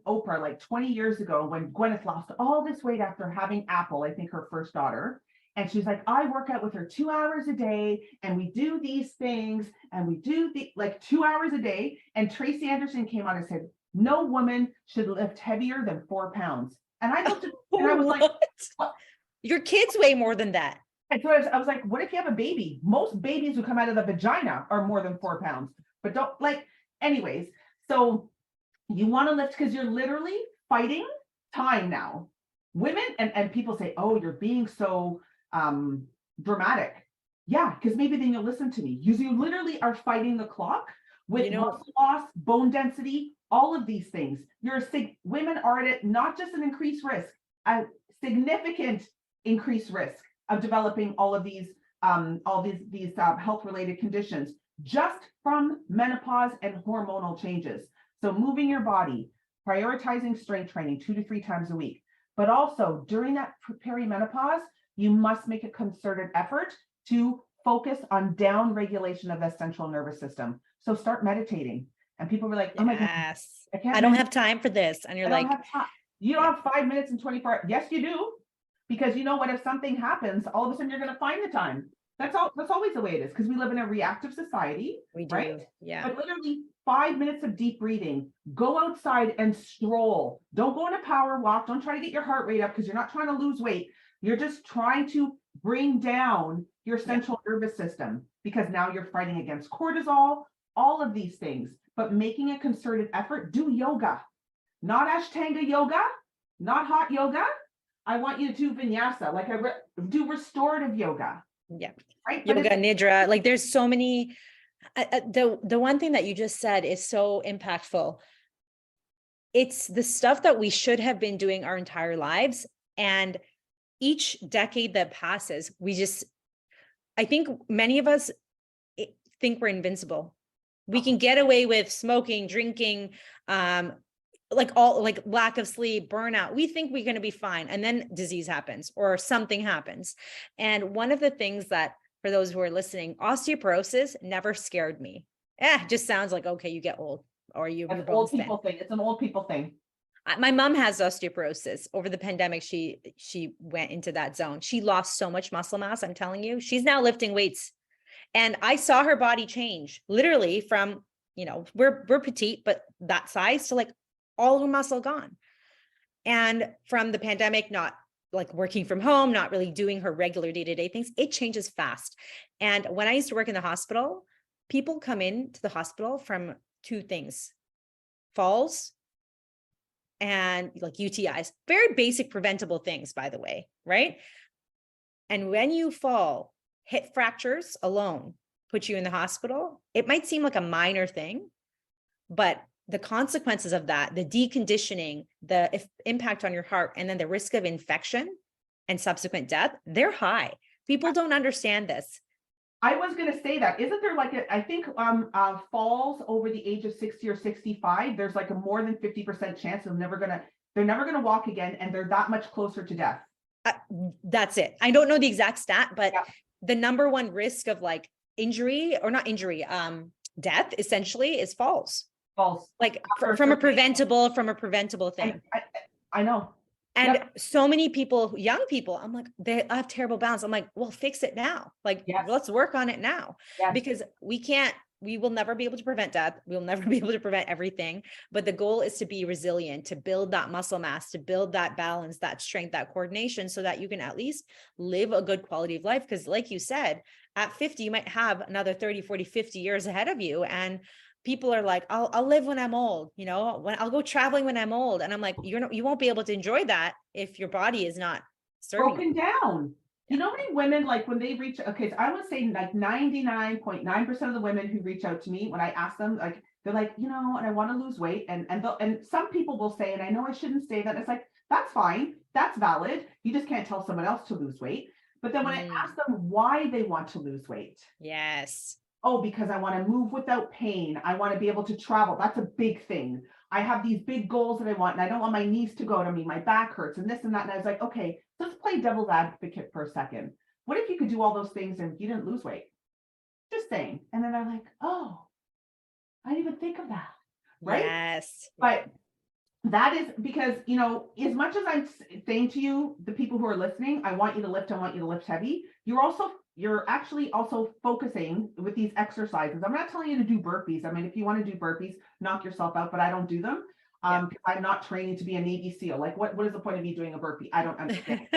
Oprah like 20 years ago when Gwyneth lost all this weight after having Apple, I think her first daughter. And she's like, I work out with her 2 hours a day and we do these things and we do the like 2 hours a day. And Tracy Anderson came on and said, no woman should lift heavier than 4 pounds. And I looked at and I was like, what? Your kids weigh more than that. And so I was like, what if you have a baby? Most babies who come out of the vagina are more than 4 pounds, but don't like, anyways. So you want to lift because you're literally fighting time now. Women and people say, oh, you're being so dramatic. Yeah, because maybe then you'll listen to me. You literally are fighting the clock with muscle loss, bone density, all of these things. Women are at it, not just an increased risk, a significant increased risk of developing all these health-related conditions just from menopause and hormonal changes. So moving your body, prioritizing strength training 2 to 3 times a week, but also during that perimenopause, you must make a concerted effort to focus on down regulation of the central nervous system. So start meditating. And people were like, oh my God, I don't have time for this. And you're like, you don't have 5 minutes and 24 hours. Yes, you do. Because you know what, if something happens, all of a sudden you're going to find the time. That's always the way it is, because we live in a reactive society. We do. Right? Yeah. But literally 5 minutes of deep breathing, go outside and stroll. Don't go on a power walk. Don't try to get your heart rate up because you're not trying to lose weight. You're just trying to bring down your central nervous system, because now you're fighting against cortisol, all of these things, but making a concerted effort. Do yoga, not Ashtanga yoga, not hot yoga. I want you to do vinyasa, like do restorative yoga. Yeah. Right. Yoga nidra. Like there's so many. The one thing that you just said is so impactful. It's the stuff that we should have been doing our entire lives. And each decade that passes, I think many of us think we're invincible. We can get away with smoking, drinking, like lack of sleep, burnout. We think we're going to be fine. And then disease happens or something happens. And one of the things that, for those who are listening, osteoporosis never scared me. Just sounds like, okay, you get old or your bones bend. It's an old people thing. My mom has osteoporosis. Over the pandemic, she went into that zone. She lost so much muscle mass. I'm telling you, she's now lifting weights. And I saw her body change literally from, we're petite, but that size to like all her muscle gone. And from the pandemic, not like working from home, not really doing her regular day-to-day things, it changes fast. And when I used to work in the hospital, people come into the hospital from 2 things: falls and like UTIs, very basic preventable things, by the way, right? And when you fall, hip fractures alone put you in the hospital. It might seem like a minor thing, but the consequences of that, the deconditioning, the impact on your heart, and then the risk of infection and subsequent death, they're high. People don't understand this. I was going to say that. Isn't there like I think falls over the age of 60 or 65, there's like a more than 50% chance they're never going to walk again, and they're that much closer to death. That's it. I don't know the exact stat, but the number one risk of like injury, or not injury, death essentially is falls. Falls. Like from a preventable thing. I know. And so many people, young people, I'm like, they have terrible balance. I'm like, well, fix it now. Like, let's work on it now, because we will never be able to prevent death. We'll never be able to prevent everything. But the goal is to be resilient, to build that muscle mass, to build that balance, that strength, that coordination, so that you can at least live a good quality of life. Because like you said, at 50, you might have another 30, 40, 50 years ahead of you. And people are like, I'll live when I'm old, when I'll go traveling when I'm old. And I'm like, you won't be able to enjoy that if your body is not broken down. You know how many women, like when they reach, okay, so I would say like 99.9% of the women who reach out to me, when I ask them, like, they're like, and I want to lose weight. And some people will say, and I know I shouldn't say that. It's like, that's fine. That's valid. You just can't tell someone else to lose weight. But then when I ask them why they want to lose weight. Yes. Oh, because I want to move without pain. I want to be able to travel. That's a big thing. I have these big goals that I want, and I don't want my knees to go to me, my back hurts, and this and that. And I was like, okay, let's play devil's advocate for a second. What if you could do all those things and you didn't lose weight? Just saying. And then I'm like, oh, I didn't even think of that. Right? Yes. But that is because, you know, as much as I'm saying to you, the people who are listening, I want you to lift heavy. You're actually also focusing with these exercises. I'm not telling you to do burpees. I mean, if you want to do burpees, knock yourself out, but I don't do them. I'm not training to be a Navy SEAL. Like, what is the point of me doing a burpee? I don't understand.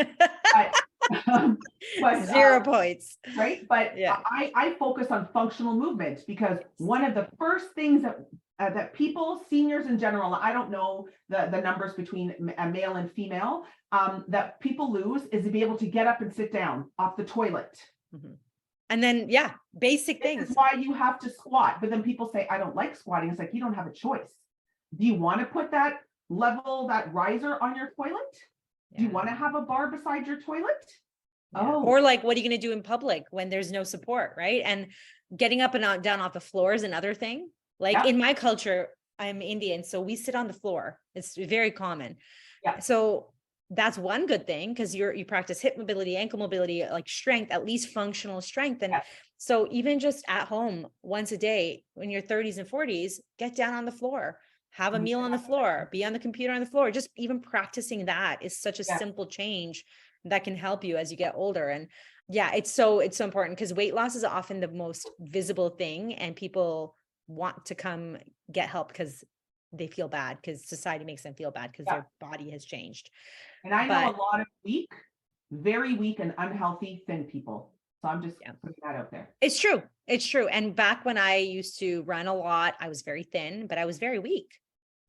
but 0 points. Right. But I focus on functional movement, because one of the first things that people, seniors in general, I don't know the numbers between a male and female, that people lose is to be able to get up and sit down off the toilet. Mm-hmm. And then, basic things. This is why you have to squat. But then people say, I don't like squatting. It's like, you don't have a choice. Do you want to put that riser on your toilet? Do you want to have a bar beside your toilet? Or like, what are you going to do in public when there's no support, right? And getting up and down off the floor is another thing. Like in my culture, I'm Indian, so we sit on the floor. It's very common. Yeah. So that's one good thing, because you practice hip mobility, ankle mobility, like strength, at least functional strength. And so even just at home once a day, in your 30s and 40s, get down on the floor, have a meal on the floor, be on the computer on the floor. Just even practicing that is such a simple change that can help you as you get older. And it's so important, because weight loss is often the most visible thing, and people want to come get help because they feel bad, because society makes them feel bad because their body has changed. And I know a lot of very weak and unhealthy, thin people. So I'm just putting that out there. It's true. It's true. And back when I used to run a lot, I was very thin, but I was very weak.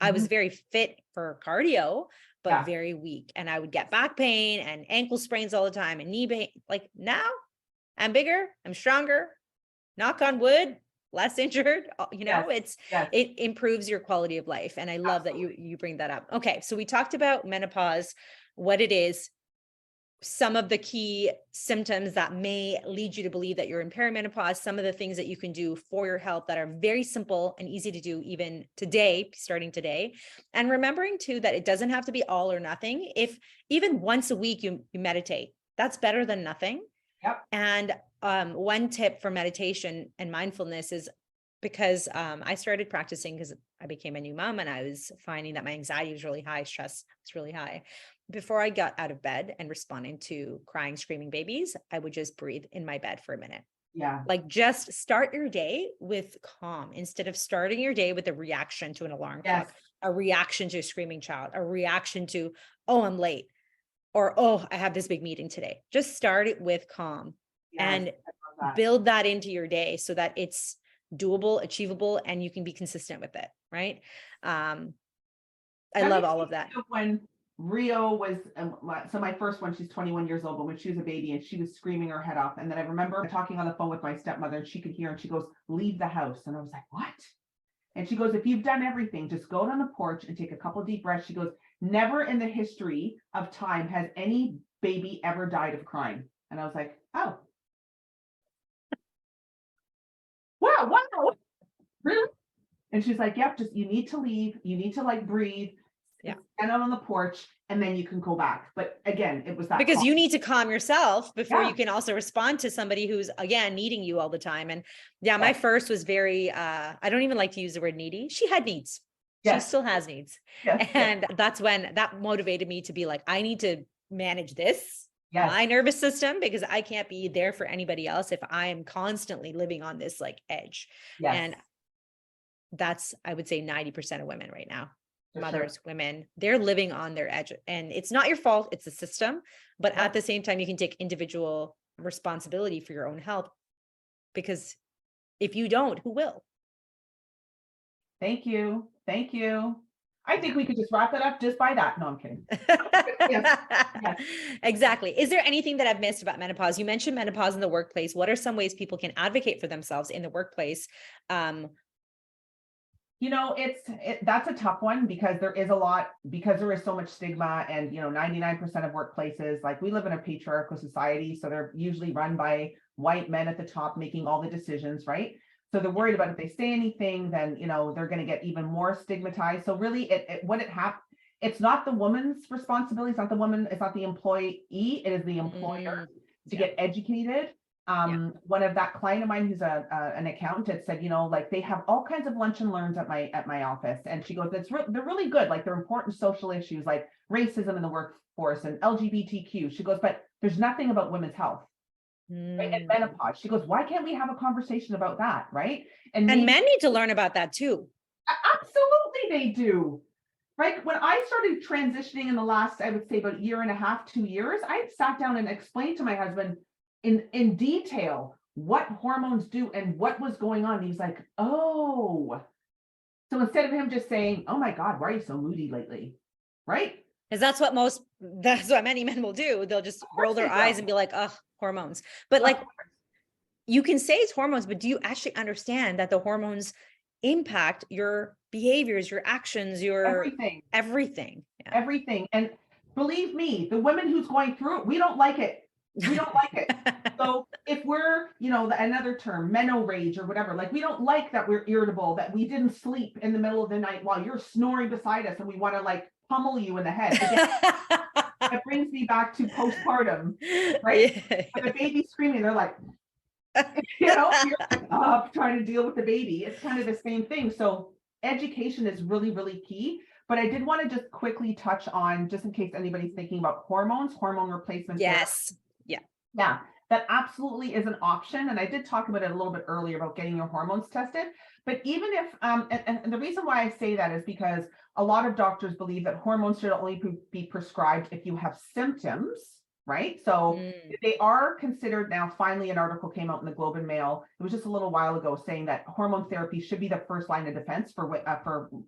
I was very fit for cardio, but very weak. And I would get back pain and ankle sprains all the time and knee pain. Like, now I'm bigger, I'm stronger, knock on wood, less injured, you know, it improves your quality of life. And I love that you bring that up. Okay. So we talked about menopause, what it is, some of the key symptoms that may lead you to believe that you're in perimenopause, some of the things that you can do for your health that are very simple and easy to do even today, starting today. And remembering too, that it doesn't have to be all or nothing. If even once a week you meditate, that's better than nothing. Yep. And one tip for meditation and mindfulness is, because I started practicing because I became a new mom, and I was finding that my anxiety was really high, stress was really high. Before I got out of bed and responding to crying, screaming babies, I would just breathe in my bed for a minute. Yeah. Like, just start your day with calm instead of starting your day with a reaction to an alarm clock, a reaction to a screaming child, a reaction to, oh, I'm late, or, oh, I have this big meeting today. Just start it with calm and build that into your day so that it's doable, achievable, and you can be consistent with it. Right. I love all of that. When Rio was, so my first one, she's 21 years old, but when she was a baby and she was screaming her head off. And then I remember talking on the phone with my stepmother, and she could hear, and she goes, leave the house. And I was like, what? And she goes, if you've done everything, just go on the porch and take a couple of deep breaths. She goes, never in the history of time has any baby ever died of crying. And I was like, oh. Wow. Really? And she's like, yep, just, you need to leave. You need to like breathe. Stand out on the porch, and then you can go back. But again, it was that because you need to calm yourself before you can also respond to somebody who's, again, needing you all the time. And my first was very, I don't even like to use the word needy. She had needs. She still has needs. And that's when that motivated me to be like, I need to manage this, my nervous system, because I can't be there for anybody else if I am constantly living on this like edge. And that's, I would say 90% of women right now. Mothers, women, they're living on their edge, and it's not your fault. It's a system, but at the same time, you can take individual responsibility for your own health, because if you don't, who will? Thank you. I think we could just wrap it up just by that. No, I'm kidding. Exactly. Is there anything that I've missed about menopause? You mentioned menopause in the workplace. What are some ways people can advocate for themselves in the workplace? You know, that's a tough one, because there is so much stigma, and, 99% of workplaces, like, we live in a patriarchal society, so they're usually run by white men at the top making all the decisions, right? So they're worried about if they say anything, then, you know, they're going to get even more stigmatized. So really it's not the woman's responsibility. It's not the woman, it's not the employee, it is the employer to get educated. One of that client of mine who's an accountant had said, you know, like they have all kinds of lunch and learns at my office. And she goes, they're really good. Like they're important social issues like racism in the workforce and LGBTQ. She goes, but there's nothing about women's health. Right? And menopause. She goes, why can't we have a conversation about that? Right. And men need to learn about that too. Absolutely, they do. Right. When I started transitioning in the last, I would say about 1.5 years, 2 years, I sat down and explained to my husband in detail what hormones do and what was going on. He was like, oh. So instead of him just saying, oh my God, why are you so moody lately? Right. Because that's what many men will do. They'll just roll their eyes and be like, oh, hormones. But like, you can say it's hormones, but do you actually understand that the hormones impact your behaviors, your actions, your everything? Yeah. Everything. And believe me, the women who's going through it, we don't like it. We don't like it. So if we're, you know, another term, meno rage or whatever, like we don't like that we're irritable, that we didn't sleep in the middle of the night while you're snoring beside us and we want to like pummel you in the head. Again, that brings me back to postpartum, right? And the baby's screaming, they're like, you know, you're like up trying to deal with the baby. It's kind of the same thing. So education is really, really key. But I did want to just quickly touch on, just in case anybody's thinking about hormone replacement. Yes. Yeah, that absolutely is an option. And I did talk about it a little bit earlier about getting your hormones tested. But even if, and the reason why I say that is because a lot of doctors believe that hormones should only be prescribed if you have symptoms, right? So they are considered now, finally, an article came out in the Globe and Mail. It was just a little while ago saying that hormone therapy should be the first line of defense for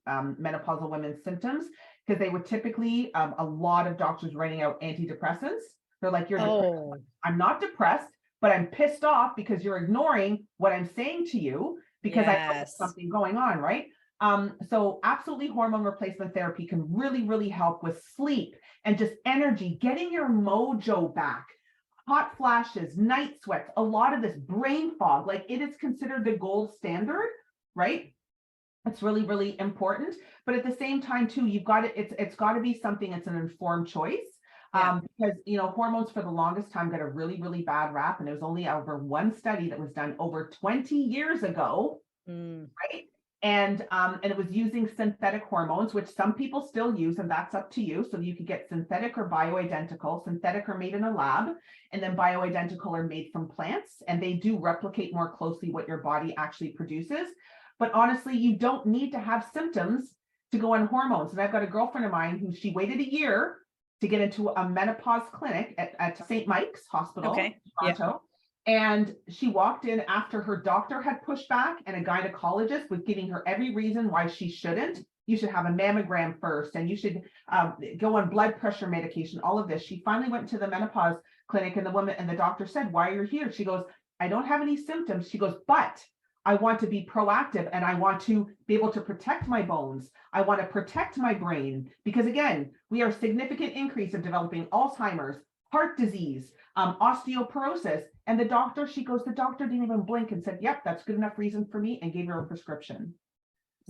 menopausal women's symptoms, because they would typically, a lot of doctors writing out antidepressants. They're like, you're depressed. I'm not depressed, but I'm pissed off because you're ignoring what I'm saying to you because I know there's something going on, right? So absolutely hormone replacement therapy can really, really help with sleep and just energy, getting your mojo back, hot flashes, night sweats, a lot of this brain fog, like it is considered the gold standard, right? It's really, really important. But at the same time too, it's got to be something that's an informed choice. Because, you know, hormones for the longest time got a really, really bad rap. And there was only over one study that was done over 20 years ago, right? And it was using synthetic hormones, which some people still use, and that's up to you. So you could get synthetic or bioidentical. Synthetic are made in a lab, and then bioidentical are made from plants, and they do replicate more closely what your body actually produces. But honestly, you don't need to have symptoms to go on hormones. And I've got a girlfriend of mine who she waited a year to get into a menopause clinic at St. Mike's Hospital in Toronto. And she walked in after her doctor had pushed back and a gynecologist was giving her every reason why she shouldn't. You should have a mammogram first and you should go on blood pressure medication, all of this. She finally went to the menopause clinic and the doctor said, why are you here? She goes, I don't have any symptoms. She goes, but I want to be proactive and I want to be able to protect my bones. I want to protect my brain because again, we are a significant increase of developing Alzheimer's, heart disease, osteoporosis. And the doctor didn't even blink and said, yep, that's good enough reason for me and gave her a prescription.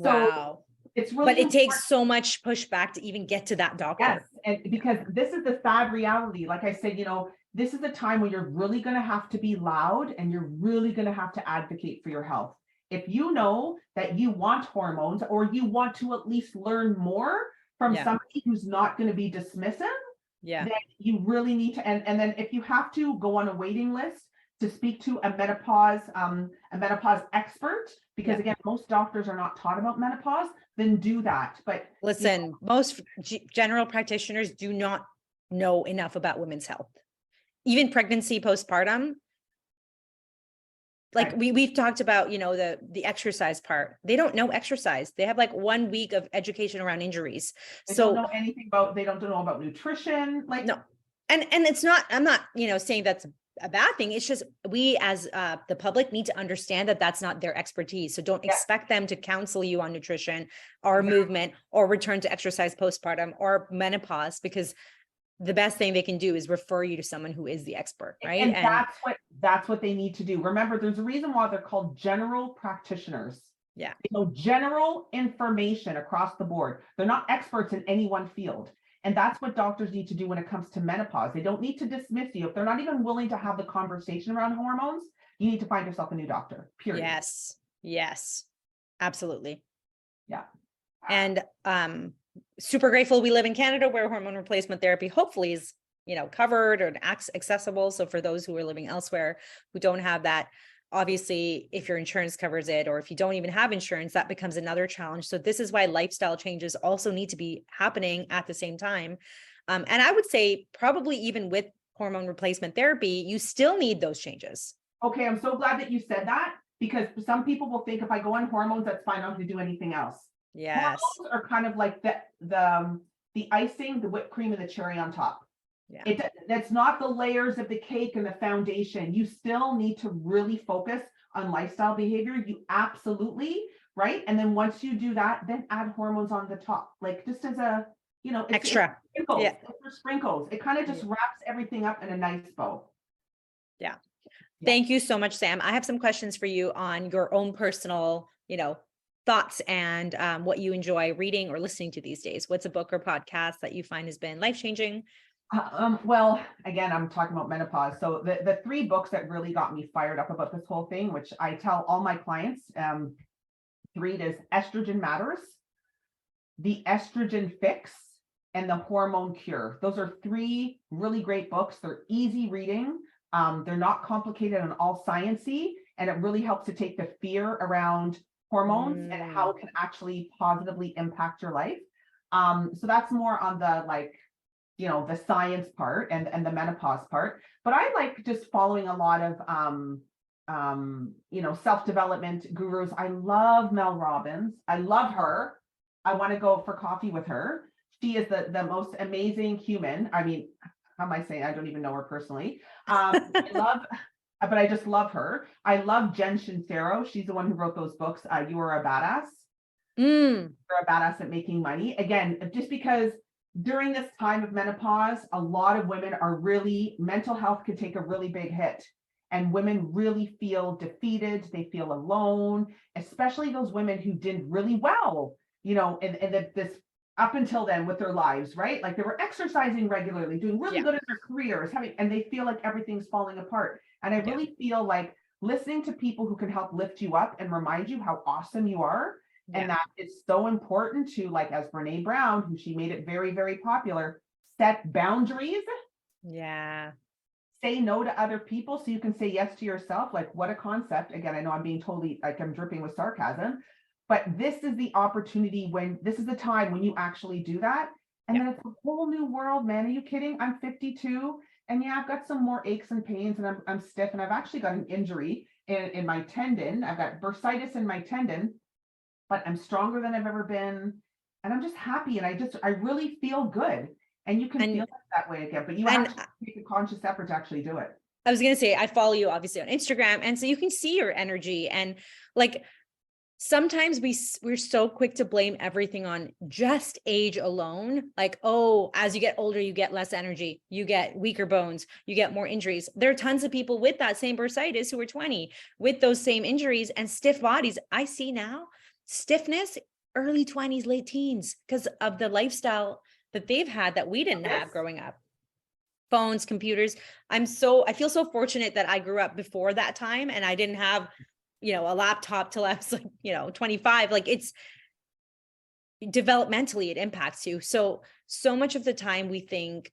So it's really, but it takes so much pushback to even get to that doctor. Yes, and because this is the sad reality. Like I said, you know, this is a time when you're really going to have to be loud and you're really going to have to advocate for your health. If you know that you want hormones or you want to at least learn more from somebody who's not going to be dismissive, then you really need to, and then if you have to go on a waiting list to speak to a menopause expert, because again, most doctors are not taught about menopause, then do that. But listen, most general practitioners do not know enough about women's health. Even pregnancy, postpartum, like we've talked about, you know, the exercise part. They don't know exercise. They have like 1 week of education around injuries. They don't know anything about, they don't know about nutrition. Like no, and it's not, I'm not, you know, saying that's a bad thing. It's just we as the public need to understand that that's not their expertise. So don't expect them to counsel you on nutrition or movement or return to exercise postpartum or menopause, because the best thing they can do is refer you to someone who is the expert, right? And That's what they need to do. Remember, there's a reason why they're called general practitioners. Yeah. They know general information across the board. They're not experts in any one field. And that's what doctors need to do when it comes to menopause. They don't need to dismiss you. If they're not even willing to have the conversation around hormones, you need to find yourself a new doctor, period. Yes. Yes. Absolutely. Yeah. And super grateful we live in Canada where hormone replacement therapy hopefully is, covered or accessible. So for those who are living elsewhere who don't have that, obviously, if your insurance covers it, or if you don't even have insurance, that becomes another challenge. So this is why lifestyle changes also need to be happening at the same time. And I would say probably even with hormone replacement therapy, you still need those changes. Okay, I'm so glad that you said that, because some people will think if I go on hormones, that's fine, I don't have to do anything else. Yes. Hormones are kind of like the icing, the whipped cream, and the cherry on top. Yeah. That's not the layers of the cake and the foundation. You still need to really focus on lifestyle behavior. You absolutely, right? And then once you do that, then add hormones on the top, like just as a, Extra. It's sprinkles. Yeah. It's for sprinkles. It kind of just wraps everything up in a nice bow. Yeah. Thank you so much, Sam. I have some questions for you on your own personal, thoughts and what you enjoy reading or listening to these days. What's a book or podcast that you find has been life-changing? Well, again, I'm talking about menopause. So the three books that really got me fired up about this whole thing, which I tell all my clients, to read, is Estrogen Matters, The Estrogen Fix, and The Hormone Cure. Those are three really great books. They're easy reading. They're not complicated and all sciencey, and it really helps to take the fear around hormones and how it can actually positively impact your life. So that's more on the the science part and the menopause part. But I like just following a lot of self-development gurus. I love Mel Robbins. I love her. I want to go for coffee with her. She is the most amazing human. I mean, how am I saying? I don't even know her personally. But I just love her. I love Jen Sincero. She's the one who wrote those books. You Are a Badass. You're a Badass at Making Money. Again, just because during this time of menopause, a lot of women are really, mental health can take a really big hit. And women really feel defeated. They feel alone, especially those women who did really well, in this up until then with their lives, right? Like they were exercising regularly, doing really good in their careers, and they feel like everything's falling apart. And I really feel like listening to people who can help lift you up and remind you how awesome you are. And that is so important to, like, as Brene Brown, who she made it very, very popular, set boundaries. Yeah. Say no to other people so you can say yes to yourself. Like, what a concept. Again, I know I'm being totally, like, I'm dripping with sarcasm, but this is the opportunity this is the time when you actually do that. And then it's a whole new world, man. Are you kidding? I'm 52 and I've got some more aches and pains and I'm stiff, and I've actually got an injury in my tendon. I've got bursitis in my tendon, but I'm stronger than I've ever been. And I'm just happy. And I really feel good. And you can feel that way again, but you have to make a conscious effort to actually do it. I was going to say, I follow you obviously on Instagram. And so you can see your energy, and like, sometimes we're so quick to blame everything on just age alone. Like, oh, as you get older, you get less energy, you get weaker bones, you get more injuries. There are tons of people with that same bursitis who are 20 with those same injuries and stiff bodies. I see now stiffness, early 20s, late teens, because of the lifestyle that they've had that we didn't have growing up. Phones, computers. I feel so fortunate that I grew up before that time and I didn't have, a laptop till I was 25. Like, it's developmentally, it impacts you. So much of the time we think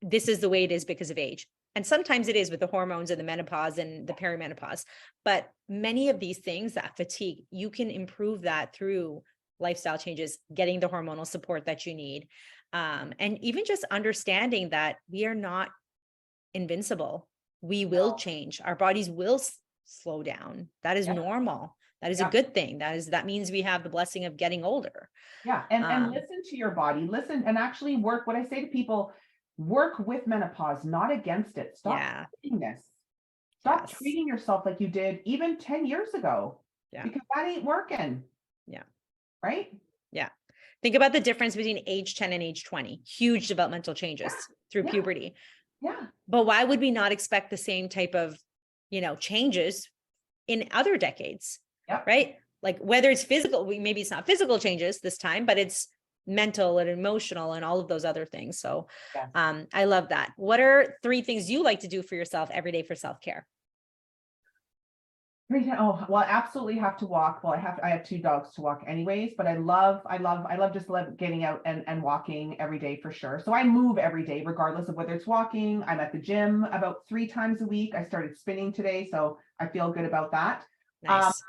this is the way it is because of age. And sometimes it is with the hormones and the menopause and the perimenopause. But many of these things, that fatigue, you can improve that through lifestyle changes, getting the hormonal support that you need. And even just understanding that we are not invincible. We will change. Our bodies will slow down. That is normal. That is a good thing. That means we have the blessing of getting older. Yeah. And listen to your body, listen and actually work. What I say to people, work with menopause, not against it. Stop treating this. Stop treating yourself like you did even 10 years ago. Because that ain't working. Yeah. Right? Yeah. Think about the difference between age 10 and age 20. Huge developmental changes through puberty. Yeah. But why would we not expect the same type of, changes in other decades? Yep. Right? Like whether it's physical, maybe it's not physical changes this time, but it's mental and emotional and all of those other things. So Yes. I love that. What are 3 things you like to do for yourself every day for self-care? Oh, well, I absolutely have to walk. Well, I have 2 dogs to walk anyways, but I just love getting out and walking every day for sure. So I move every day, regardless of whether it's walking. I'm at the gym about 3 times a week. I started spinning today, so I feel good about that. Nice.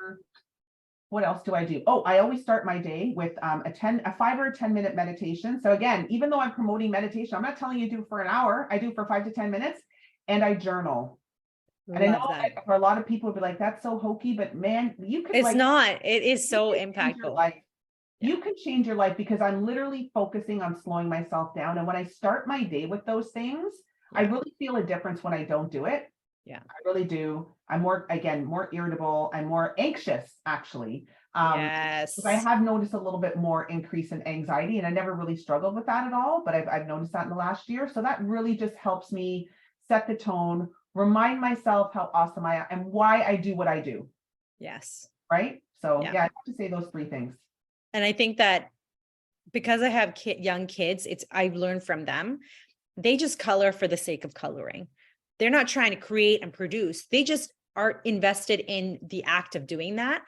What else do I do? Oh, I always start my day with a 5 or a 10 minute meditation. So again, even though I'm promoting meditation, I'm not telling you to do it for an hour. I do for 5 to 10 minutes, and I journal. And I know That. for a lot of people would be like, that's so hokey, but man, you could It's not. It is so impactful. You can change your life, because I'm literally focusing on slowing myself down. And when I start my day with those things, I really feel a difference when I don't do it. Yeah. I really do. I'm more irritable. I'm more anxious, actually. Yes. Because I have noticed a little bit more increase in anxiety, and I never really struggled with that at all, but I've noticed that in the last year. So that really just helps me set the tone, remind myself how awesome I am and why I do what I do. Yes. Right. So I have to say those 3 things. And I think that because I have young kids, I've learned from them. They just color for the sake of coloring. They're not trying to create and produce. They just are invested in the act of doing that.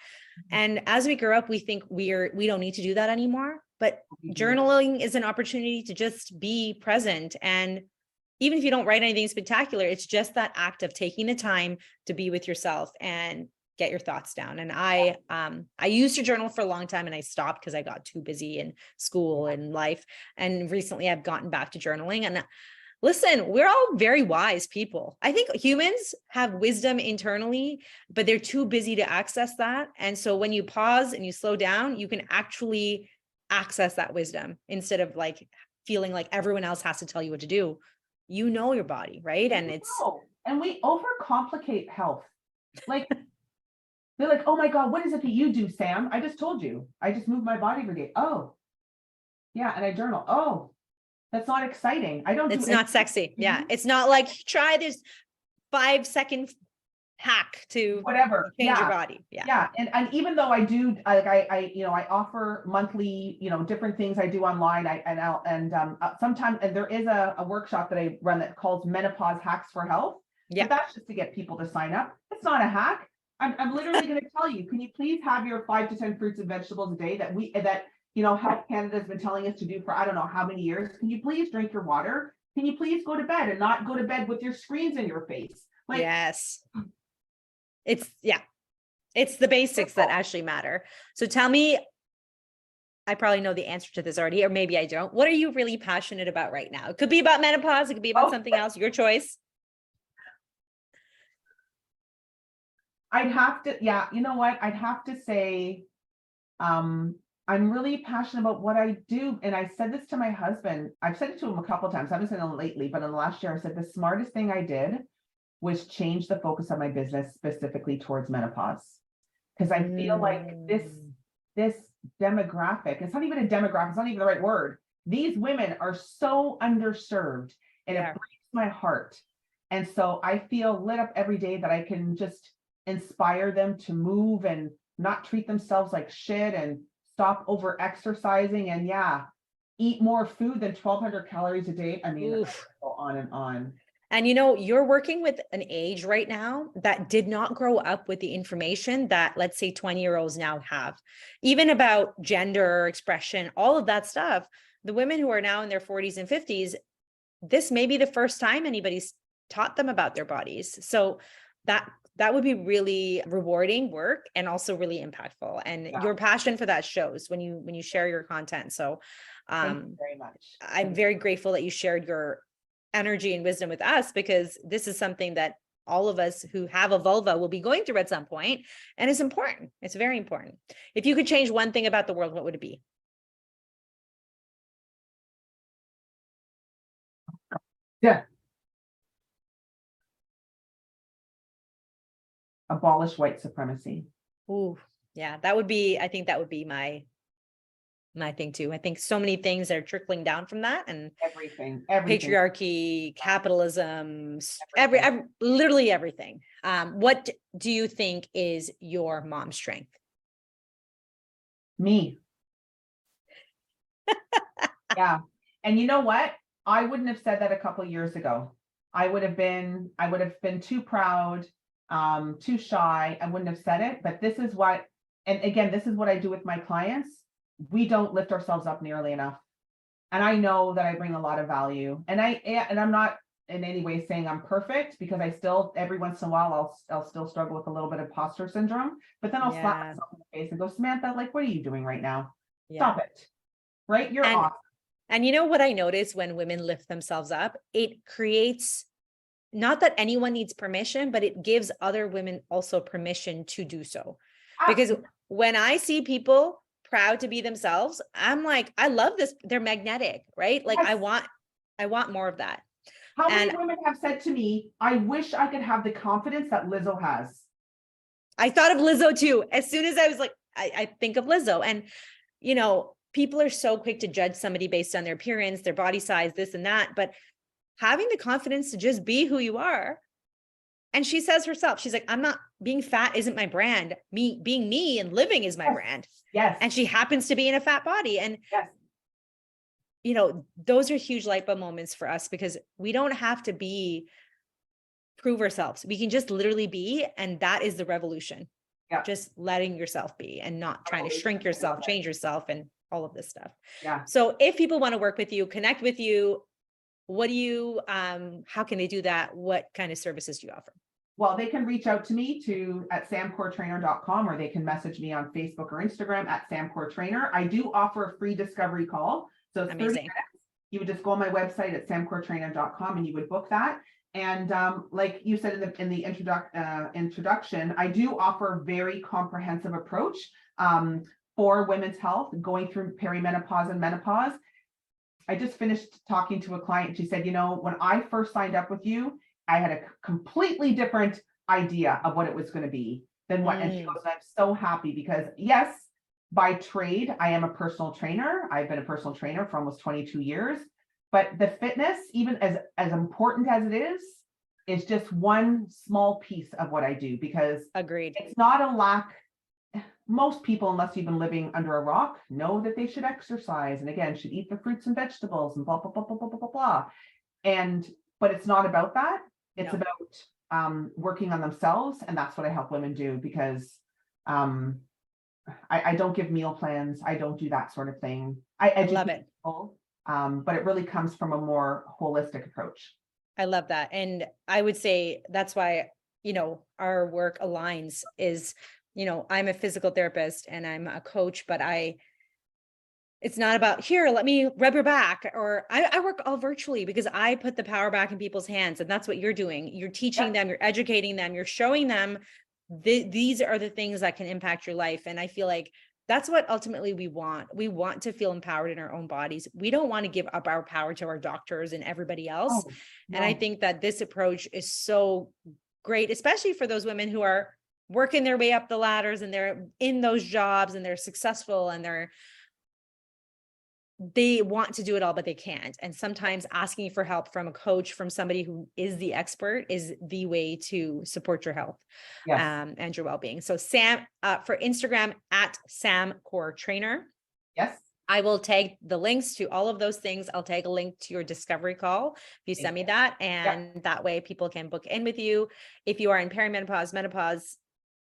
And as we grow up, we think we don't need to do that anymore. But journaling is an opportunity to just be present. And even if you don't write anything spectacular, it's just that act of taking the time to be with yourself and get your thoughts down. And I used to journal for a long time, and I stopped because I got too busy in school and life. And recently I've gotten back to journaling. And listen, we're all very wise people. I think humans have wisdom internally, but they're too busy to access that. And so when you pause and you slow down, you can actually access that wisdom instead of like feeling like everyone else has to tell you what to do. You know your body, right? And we overcomplicate health. Like they're like, oh my God, what is it that you do, Sam? I just told you. I just move my body every day. Oh, yeah, and I journal. Oh, that's not exciting. It's not sexy. Yeah. It's not like try this 5-second hack to whatever change your body. Yeah. And even though I do, like I offer monthly, different things I do online. Sometimes, and there is a workshop that I run that calls Menopause Hacks for Health. Yeah. But that's just to get people to sign up. It's not a hack. I'm literally going to tell you, can you please have your 5 to 10 fruits and vegetables a day that Health Canada has been telling us to do for I don't know how many years. Can you please drink your water? Can you please go to bed and not go to bed with your screens in your face? Yes. It's the basics that actually matter. So tell me, I probably know the answer to this already, or maybe I don't. What are you really passionate about right now? It could be about menopause. It could be about something else, your choice. I'd have to, you know what? I'd have to say, I'm really passionate about what I do. And I said this to my husband. I've said it to him a couple of times. I haven't said it lately, but in the last year, I said the smartest thing I did was change the focus of my business specifically towards menopause. Because I feel like this demographic, it's not even a demographic, it's not even the right word. These women are so underserved, and it breaks my heart. And so I feel lit up every day that I can just inspire them to move and not treat themselves like shit and stop over exercising and eat more food than 1,200 calories a day. I mean, go on and on. And you're working with an age right now that did not grow up with the information that, let's say, 20-year-olds now have, even about gender expression, all of that stuff. The women who are now in their 40s and 50s, this may be the first time anybody's taught them about their bodies. So that would be really rewarding work and also really impactful. And your passion for that shows when you share your content. So thank you very much. I'm very grateful that you shared your energy and wisdom with us, because this is something that all of us who have a vulva will be going through at some point, and it's important. It's very important. If you could change one thing about the world, what would it be? Yeah. Abolish white supremacy. Ooh, yeah, I think that would be my I think too. I think so many things are trickling down from that, and Everything. patriarchy, capitalism, Everything. literally everything. What do you think is your mom's strength? Me. Yeah. And you know what? I wouldn't have said that a couple of years ago. I would have been too proud, too shy. I wouldn't have said it, but this is what, and again, this is what I do with my clients. We don't lift ourselves up nearly enough. And I know that I bring a lot of value, and I'm not in any way saying I'm perfect, because I still, every once in a while, I'll still struggle with a little bit of imposter syndrome, but then I'll slap myself in the face and go, Samantha, like, what are you doing right now? Stop it. Right? You're awesome. And you know what I notice when women lift themselves up? It creates, not that anyone needs permission, but it gives other women also permission to do so. Because when I see people proud to be themselves, I'm like, I love this. They're magnetic, right? Like, I want more of that. How many women have said to me, I wish I could have the confidence that Lizzo has? I thought of Lizzo too. As soon as I was like, I think of Lizzo. And, you know, people are so quick to judge somebody based on their appearance, their body size, this and that. But having the confidence to just be who you are. And she says herself, she's like, I'm not, being fat isn't my brand. Me being me and living is my brand. Yes. And she happens to be in a fat body. And, you know, those are huge light bulb moments for us, because we don't have to prove ourselves. We can just literally be. And that is the revolution. Yeah. Just letting yourself be and not trying to shrink yourself, change yourself, and all of this stuff. Yeah. So if people want to work with you, connect with you, what do you, how can they do that? What kind of services do you offer? Well, they can reach out to me at SamCoreTrainer.com, or they can message me on Facebook or Instagram at SamCoreTrainer. I do offer a free discovery call. So it's 30 minutes. You would just go on my website at SamCoreTrainer.com and you would book that. And like you said in the introduction, I do offer a very comprehensive approach for women's health, going through perimenopause and menopause. I just finished talking to a client. She said, you know, when I first signed up with you, I had a completely different idea of what it was going to be than what, and she goes, I'm so happy, because yes, by trade, I am a personal trainer. I've been a personal trainer for almost 22 years, but the fitness, even as important as it is just one small piece of what I do, because agreed, it's not a lack. Most people, unless you've been living under a rock, know that they should exercise, and again, should eat the fruits and vegetables and blah, blah, blah, blah, blah, blah, blah, blah. But it's not about that. It's about working on themselves. And that's what I help women do, because I don't give meal plans. I don't do that sort of thing. I love it. People, but it really comes from a more holistic approach. I love that. And I would say that's why, you know, our work aligns is, you know, I'm a physical therapist and I'm a coach, but it's not about, here, let me rub your back, or I work all virtually, because I put the power back in people's hands. And that's what you're doing. You're teaching them, you're educating them, you're showing them these are the things that can impact your life. And I feel like that's what ultimately we want. We want to feel empowered in our own bodies. We don't want to give up our power to our doctors and everybody else. Oh, no. And I think that this approach is so great, especially for those women who are working their way up the ladders and they're in those jobs and they're successful and they want to do it all, but they can't. And sometimes asking for help from a coach, from somebody who is the expert, is the way to support your health and your well-being. So Sam, for Instagram at SamCoreTrainer. Yes. I will tag the links to all of those things. I'll tag a link to your discovery call if you send me that. And that way people can book in with you. If you are in perimenopause, menopause,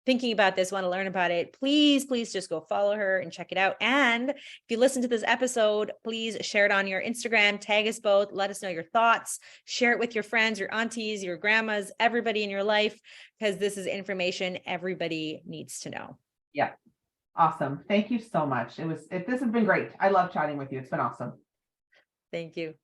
thinking about this, want to learn about it, please just go follow her and check it out. And if you listen to this episode, please share it on your Instagram, tag us both, let us know your thoughts, share it with your friends, your aunties, your grandmas, everybody in your life, because this is information everybody needs to know. Yeah. Awesome. Thank you so much. This has been great. I love chatting with you. It's been awesome. Thank you.